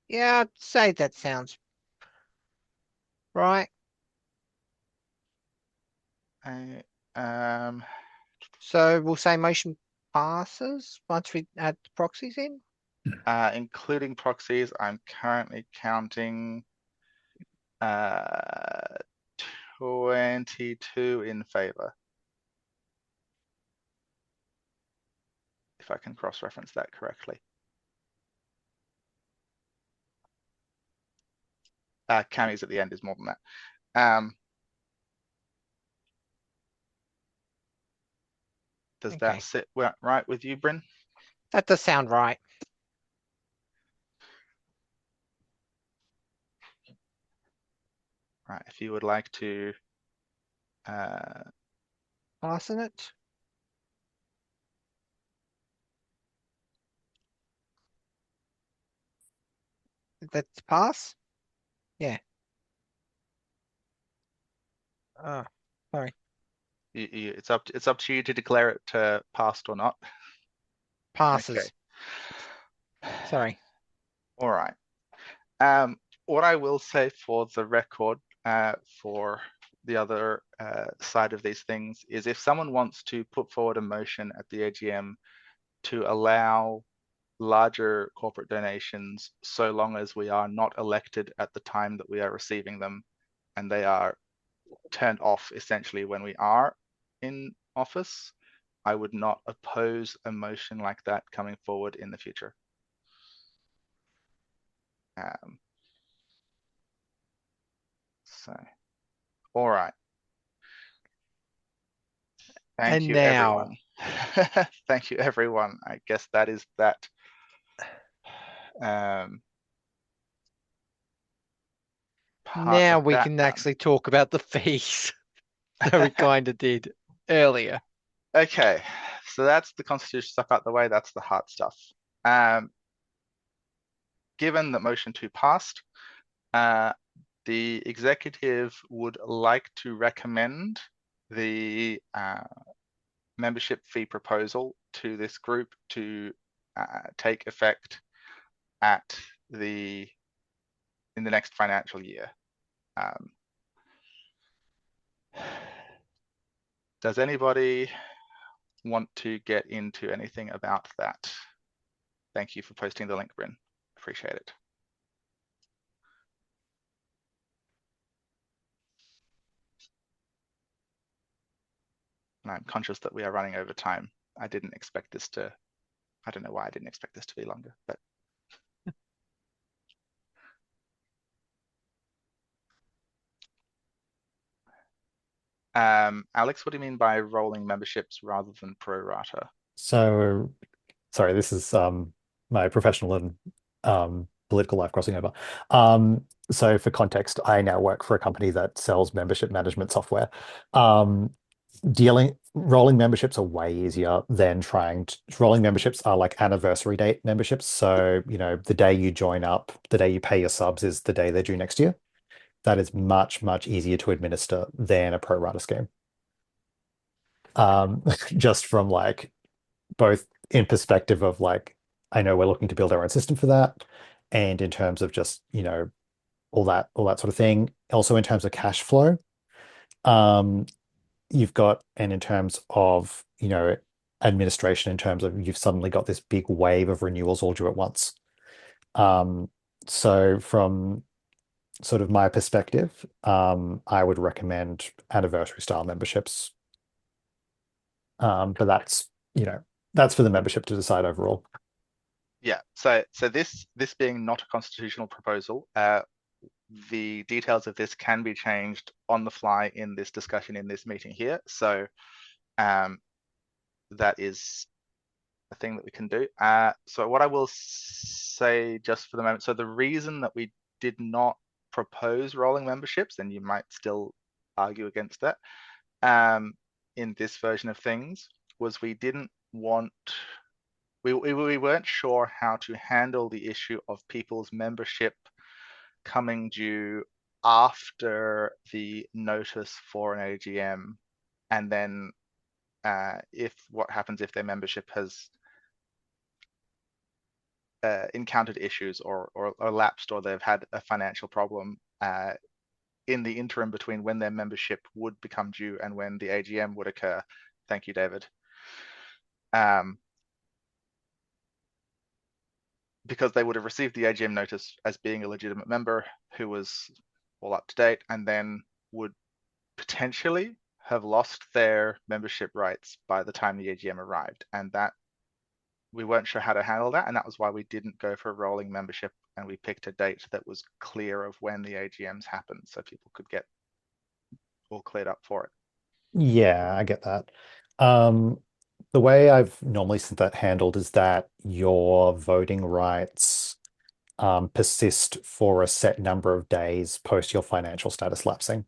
Yeah, I'd say that sounds right. So we'll say motion passes once we add proxies in. Including proxies, I'm currently counting 22 in favor. If I can cross-reference that correctly. Cammy's at the end is more than that. Does that sit right with you, Bryn? That does sound right. Right, if you would like to Fasten it. That's pass? Yeah. Oh, sorry. It's up to you to declare it passed or not. Passes. Okay. Sorry. All right. What I will say for the record, for the other side of these things, is if someone wants to put forward a motion at the AGM to allow larger corporate donations so long as we are not elected at the time that we are receiving them, and they are turned off essentially when we are in office. I would not oppose a motion like that coming forward in the future. So, all right. Thank And you, now, everyone. Thank you, everyone. I guess that is that. Part now of we that can done. actually talk about the fees that we kind of did earlier. Okay, so that's the constitution stuff out the way. That's the hard stuff. Given that motion 2 passed, the executive would like to recommend the membership fee proposal to this group to take effect in the next financial year. Does anybody want to get into anything about that? Thank you for posting the link, Bryn. Appreciate it. And I'm conscious that we are running over time. I don't know why I didn't expect this to be longer, but Alex, what do you mean by rolling memberships rather than pro rata? So, sorry, this is my professional and political life crossing over. So for context, I now work for a company that sells membership management software. Rolling memberships are way easier than rolling memberships are like anniversary date memberships. So, the day you join up, the day you pay your subs is the day they're due next year. That is much, much easier to administer than a pro rata scheme. Just from like both in perspective of like, I know we're looking to build our own system for that, and in terms of just, all that sort of thing. Also in terms of cash flow, you've got, and in terms of, administration, in terms of you've suddenly got this big wave of renewals all due at once. So from sort of my perspective, I would recommend anniversary style memberships. But that's for the membership to decide overall. Yeah. So this being not a constitutional proposal, the details of this can be changed on the fly in this discussion in this meeting here. So that is a thing that we can do. So what I will say just for the moment, so the reason that we did not propose rolling memberships, and you might still argue against that, in this version of things, was we weren't sure how to handle the issue of people's membership coming due after the notice for an AGM, and then what happens if their membership has encountered issues or lapsed, or they've had a financial problem in the interim between when their membership would become due and when the AGM would occur. Thank you, David. Because they would have received the AGM notice as being a legitimate member who was all up to date, and then would potentially have lost their membership rights by the time the AGM arrived. And that we weren't sure how to handle that, and that was why we didn't go for a rolling membership, and we picked a date that was clear of when the AGMs happened, so people could get all cleared up for it. Yeah, I get that. The way I've normally seen that handled is that your voting rights persist for a set number of days post your financial status lapsing.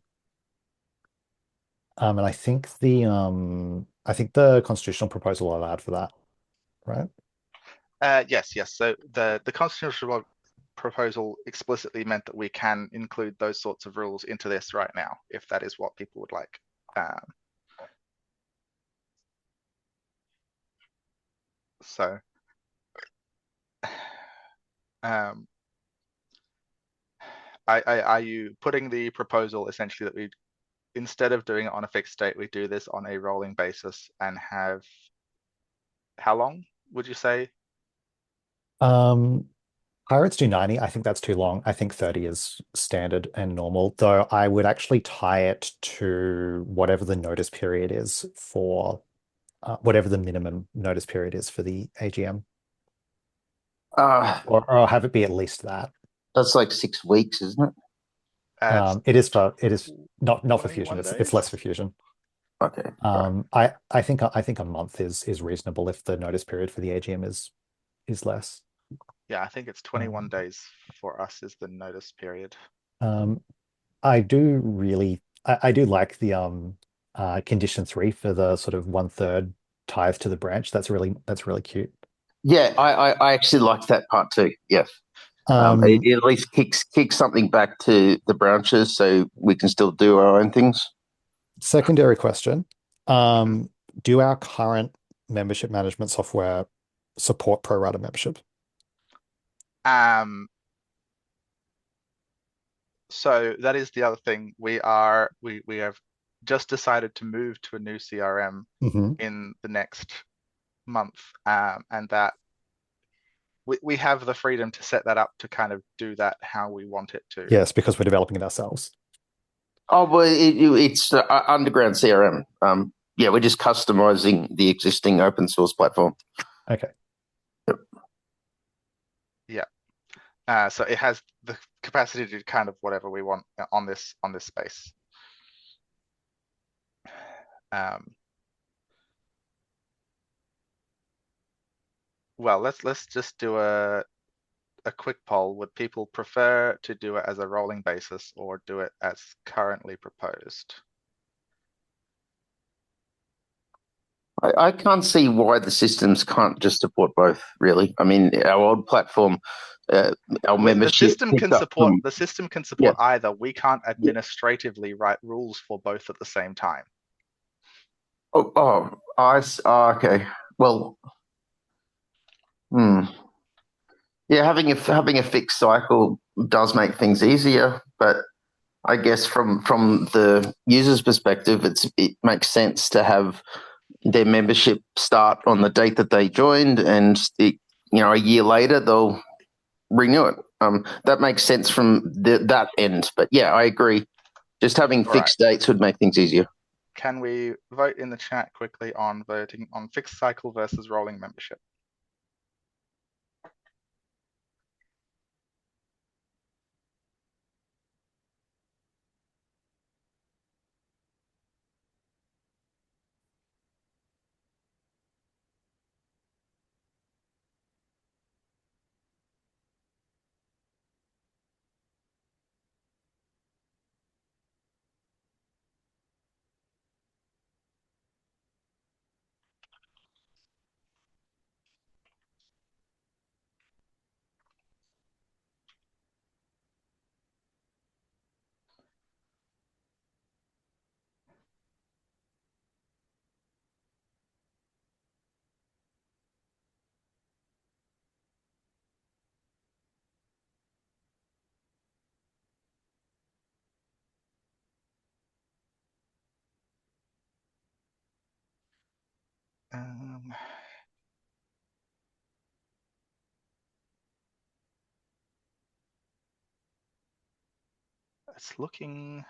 And I think the constitutional proposal allowed for that, right? Yes. So the constitutional proposal explicitly meant that we can include those sorts of rules into this right now, if that is what people would like. So are you putting the proposal essentially that we, instead of doing it on a fixed date, we do this on a rolling basis and have, how long would you say? Pirates do 90. I think that's too long. I think 30 is standard and normal, though I would actually tie it to whatever the notice period is for whatever the minimum notice period is for the AGM, Uh, or have it be at least that. that's like 6 weeks, isn't it? It is not for 21 fusion. It's days? less for fusion. Okay. Right. I think a month is reasonable if the notice period for the AGM is less. Yeah, I think it's 21 days for us is the notice period. I do like the condition 3 for the sort of 1/3 tithe to the branch. That's really cute. Yeah, I actually like that part too. Yes. It at least kicks something back to the branches so we can still do our own things. Secondary question. Do our current membership management software support pro rata membership? So that is the other thing. We have just decided to move to a new CRM in the next month, and that we have the freedom to set that up to kind of do that how we want it to. Yes, because we're developing it ourselves. Oh, well, it's underground CRM. Yeah, we're just customizing the existing open source platform. Okay. Yeah. So it has the capacity to do kind of whatever we want on this space. Well, let's just do a quick poll. Would people prefer to do it as a rolling basis or do it as currently proposed? I can't see why the systems can't just support both, really. I mean, our old platform, our membership. The system can support either. We can't administratively write rules for both at the same time. Okay. Well, yeah, having a fixed cycle does make things easier, but I guess from the user's perspective, it makes sense to have their membership start on the date that they joined, and a year later they'll renew it. That makes sense from that end. But yeah, I agree. Just having fixed dates would make things easier. Can we vote in the chat quickly on voting on fixed cycle versus rolling membership? It's looking.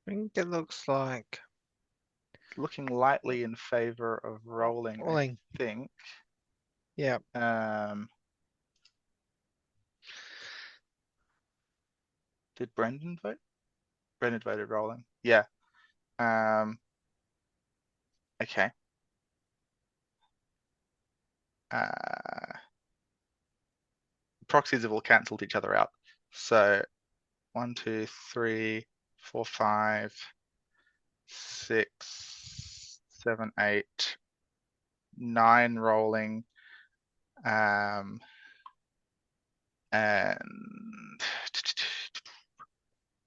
I think it looks like It's looking lightly in favor of rolling. I think. Yeah. Did Brendan vote? Brendan voted rolling. Yeah. Okay. Proxies have all cancelled each other out. So 1, 2, 3, 4, 5, 6, 7, 8, 9 rolling. And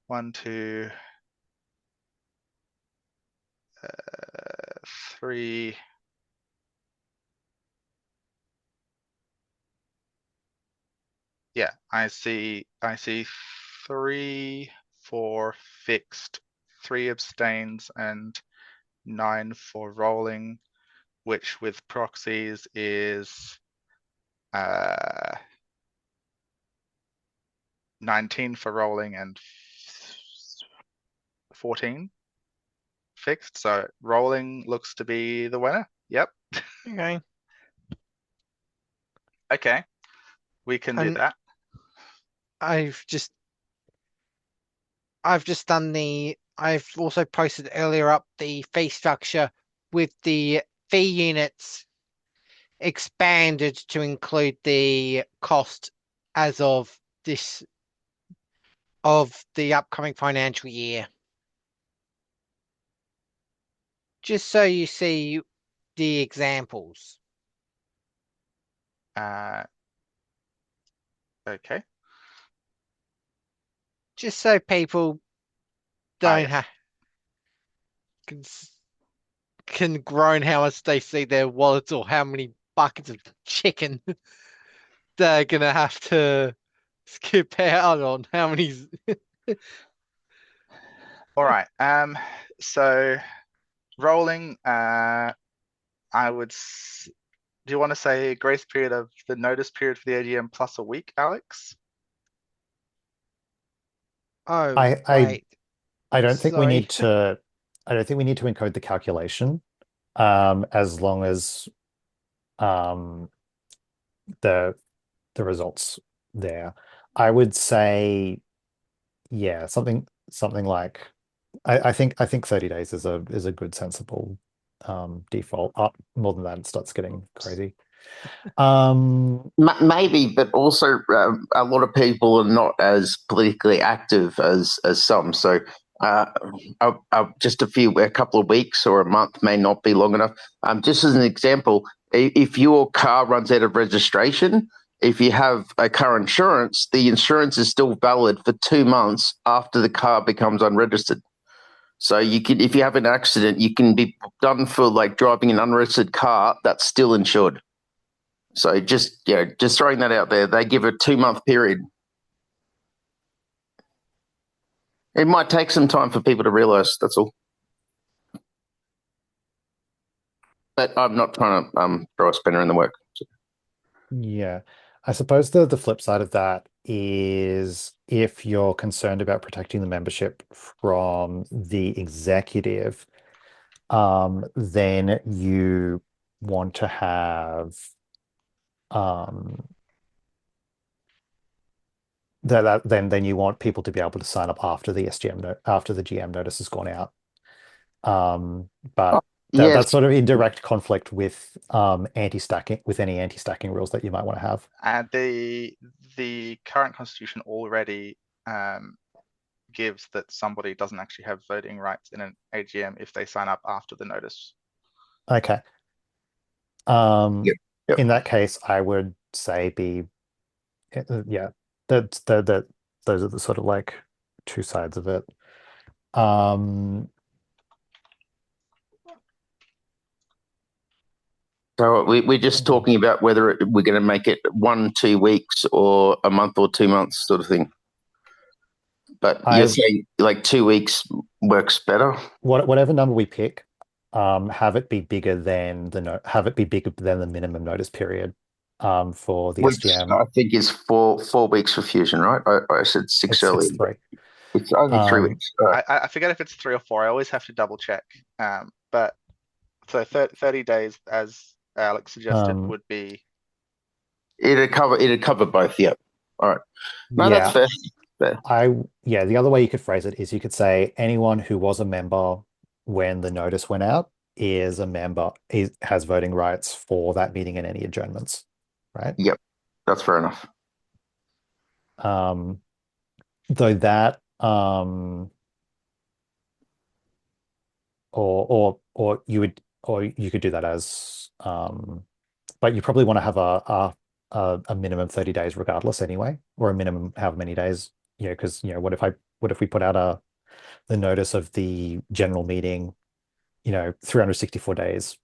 1, 2, 3. Yeah, I see 3, 4 fixed, 3 abstains, and 9 for rolling, which with proxies is 19 for rolling and 14 fixed. So rolling looks to be the winner. Yep. Okay. Okay. We can do And that. I've also posted earlier up the fee structure with the fee units expanded to include the cost as of the upcoming financial year. Just so you see the examples. Okay. Just so people don't have can groan how much they see their wallets or how many buckets of chicken they're gonna have to skip out on. How many? All right. So rolling, I would. Do you want to say grace period of the notice period for the AGM plus a week, Alex? Oh, I don't think we sorry. need to. I don't think we need to encode the calculation, as long as the results there. I would say, yeah, something like I think 30 days is a good sensible default. Up more than that, it starts getting crazy. Maybe, but also a lot of people are not as politically active as some. So just a couple of weeks or a month may not be long enough. Just as an example, if your car runs out of registration, if you have a car insurance, the insurance is still valid for 2 months after the car becomes unregistered. So you can, if you have an accident, you can be done for like driving an unregistered car that's still insured. So just throwing that out there. They give a 2-month period. It might take some time for people to realise. That's all. But I'm not trying to throw a spinner in the work. So. Yeah, I suppose the flip side of that is if you're concerned about protecting the membership from the executive, then you want to have then you want people to be able to sign up after the after the GM notice has gone out. But that's sort of in direct conflict with anti-stacking, with any anti-stacking rules that you might want to have. And the current constitution already gives that somebody doesn't actually have voting rights in an AGM if they sign up after the notice. Okay. Yep. In that case, I would say yeah, those are the sort of like two sides of it. So we're just talking about whether we're going to make it 1-2 weeks or a month or 2 months sort of thing. But you're saying like 2 weeks works better. Whatever number we pick, have it be bigger than the minimum notice period for the SGM. I think is 4 weeks for Fusion, right? I said 6 earlier. It's 3. It's only 3 weeks. Right. I forget if it's 3 or 4. I always have to double check. But so 30 days, as Alex suggested, would be. It'd cover both. Yeah. All right. No, yeah. that's fair. The other way you could phrase it is you could say anyone who was a member when the notice went out is a member, has voting rights for that meeting and any adjournments, right? Yep, that's fair enough. Though that or you could do that as but you probably want to have a minimum 30 days regardless anyway, or a minimum however many days, because what if we put out the notice of the general meeting 364 days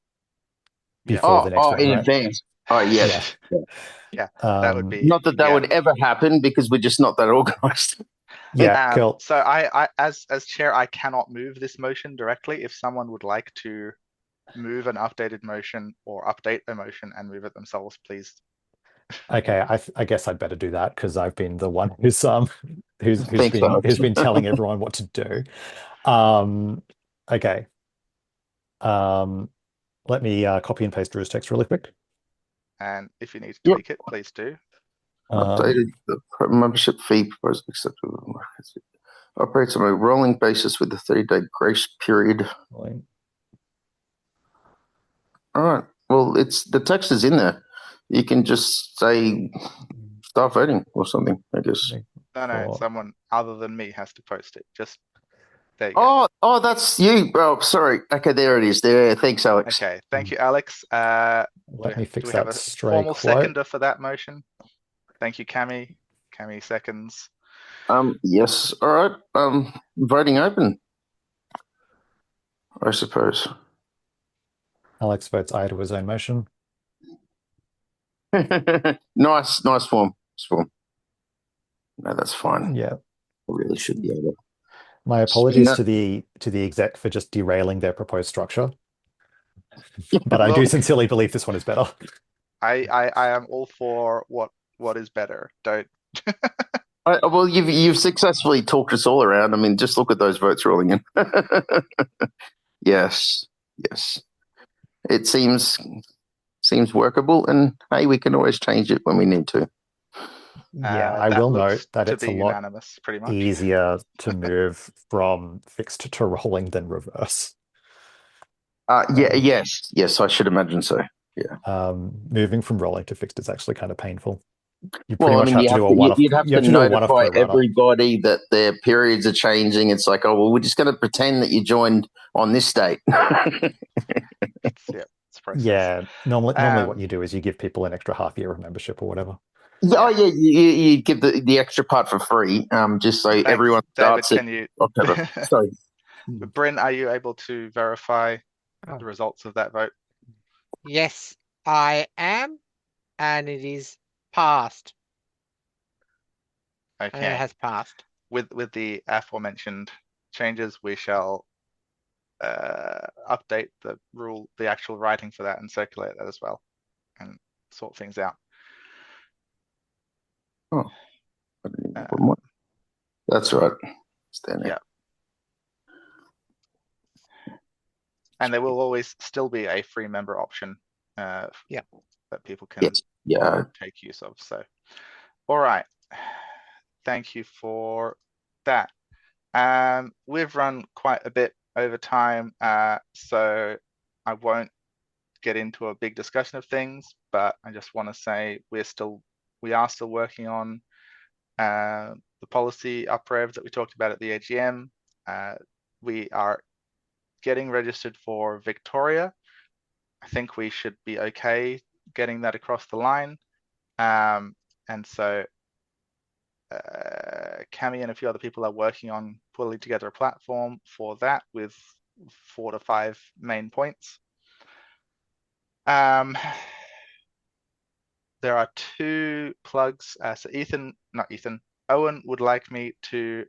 before the next one, in right? advance. Oh yeah. Yeah, that would be not that would ever happen because we're just not that organized. Yeah, cool. So I as chair, I cannot move this motion directly. If someone would like to move an updated motion or update a motion and move it themselves, please. Okay, I guess I'd better do that because I've been the one who's Thanks, Alex. who's been telling everyone what to do. Okay. Let me copy and paste Drew's text really quick. And if you need to Yep. tweak it, please do. Updated the membership fee proposed acceptable. Operates on a rolling basis with a 30-day grace period. All right. Well, the text is in there. You can just say start voting or something, I guess. No, someone other than me has to post it. Just there you go. Oh, that's you. Oh, sorry. Okay, there it is. There. Thanks, Alex. Okay, thank you, Alex. Let me fix do we have that a stray formal quote. seconder for that motion? Thank you, Cami. Cami seconds. Yes. All right. Voting open, I suppose. Alex votes aye to his own motion. Nice form. No, that's fine. Yeah. I really should be able to. My apologies to the exec for just derailing their proposed structure. But I do sincerely believe this one is better. I am all for what is better. Don't. Well, you've successfully talked us all around. I mean, just look at those votes rolling in. Yes. It seems workable, and hey, we can always change it when we need to. Yeah, I will note that it's a lot unanimous, pretty much. easier to move from fixed to rolling than reverse. Yes, I should imagine so. Yeah. Moving from rolling to fixed is actually kind of painful. You Well, I mean, have to do a one-off. you'd have to notify everybody that their periods are changing. It's like, oh, well, we're just going to pretend that you joined on this date. It's process. Yeah, normally what you do is you give people an extra half year of membership or whatever. Yeah, you give the extra part for free, just so everyone starts David, October. Sorry. Bryn, are you able to verify the results of that vote? Yes, I am, and it is passed. Okay. And it has passed. With the aforementioned changes, we shall update the actual writing for that and circulate that as well, and sort things out. Oh, that's right. Yeah. And there will always still be a free member option that people can take use of. So, all right. Thank you for that. We've run quite a bit over time, so I won't get into a big discussion of things, but I just want to say we are still working on the policy uprev that we talked about at the AGM. We are getting registered for Victoria. I think we should be okay getting that across the line. And so Cami and a few other people are working on pulling together a platform for that with 4 to 5 main points. There are 2 plugs. So Owen would like me to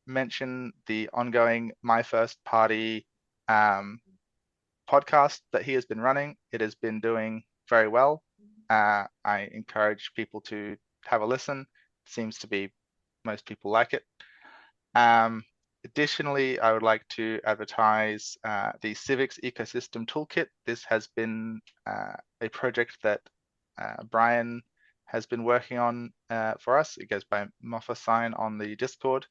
mention the ongoing My First Party podcast that he has been running. It has been doing very well. I encourage people to have a listen. It seems to be most people like it. Additionally, I would like to advertise the Civics Ecosystem Toolkit. This has been a project that Brian has been working on for us. It goes by Moffa Sign on the Discord.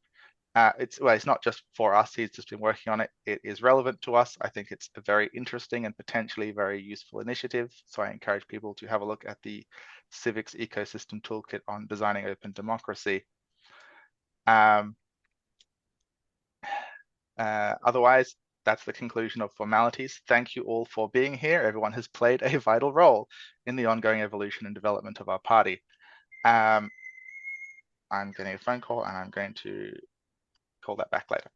It's not just for us. He's just been working on it. It is relevant to us. I think it's a very interesting and potentially very useful initiative. So I encourage people to have a look at the Civics Ecosystem Toolkit on designing open democracy. Otherwise, that's the conclusion of formalities. Thank you all for being here. Everyone has played a vital role in the ongoing evolution and development of our party. I'm getting a phone call and I'm going to call that back later.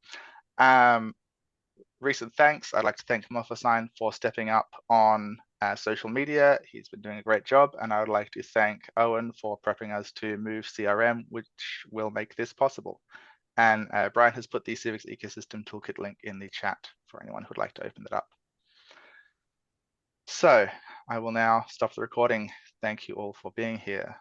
Recent thanks. I'd like to thank Moffa Sign for stepping up on social media. He's been doing a great job, and I would like to thank Owen for prepping us to move CRM, which will make this possible. And Brian has put the Civics Ecosystem Toolkit link in the chat for anyone who would like to open it up. So I will now stop the recording. Thank you all for being here.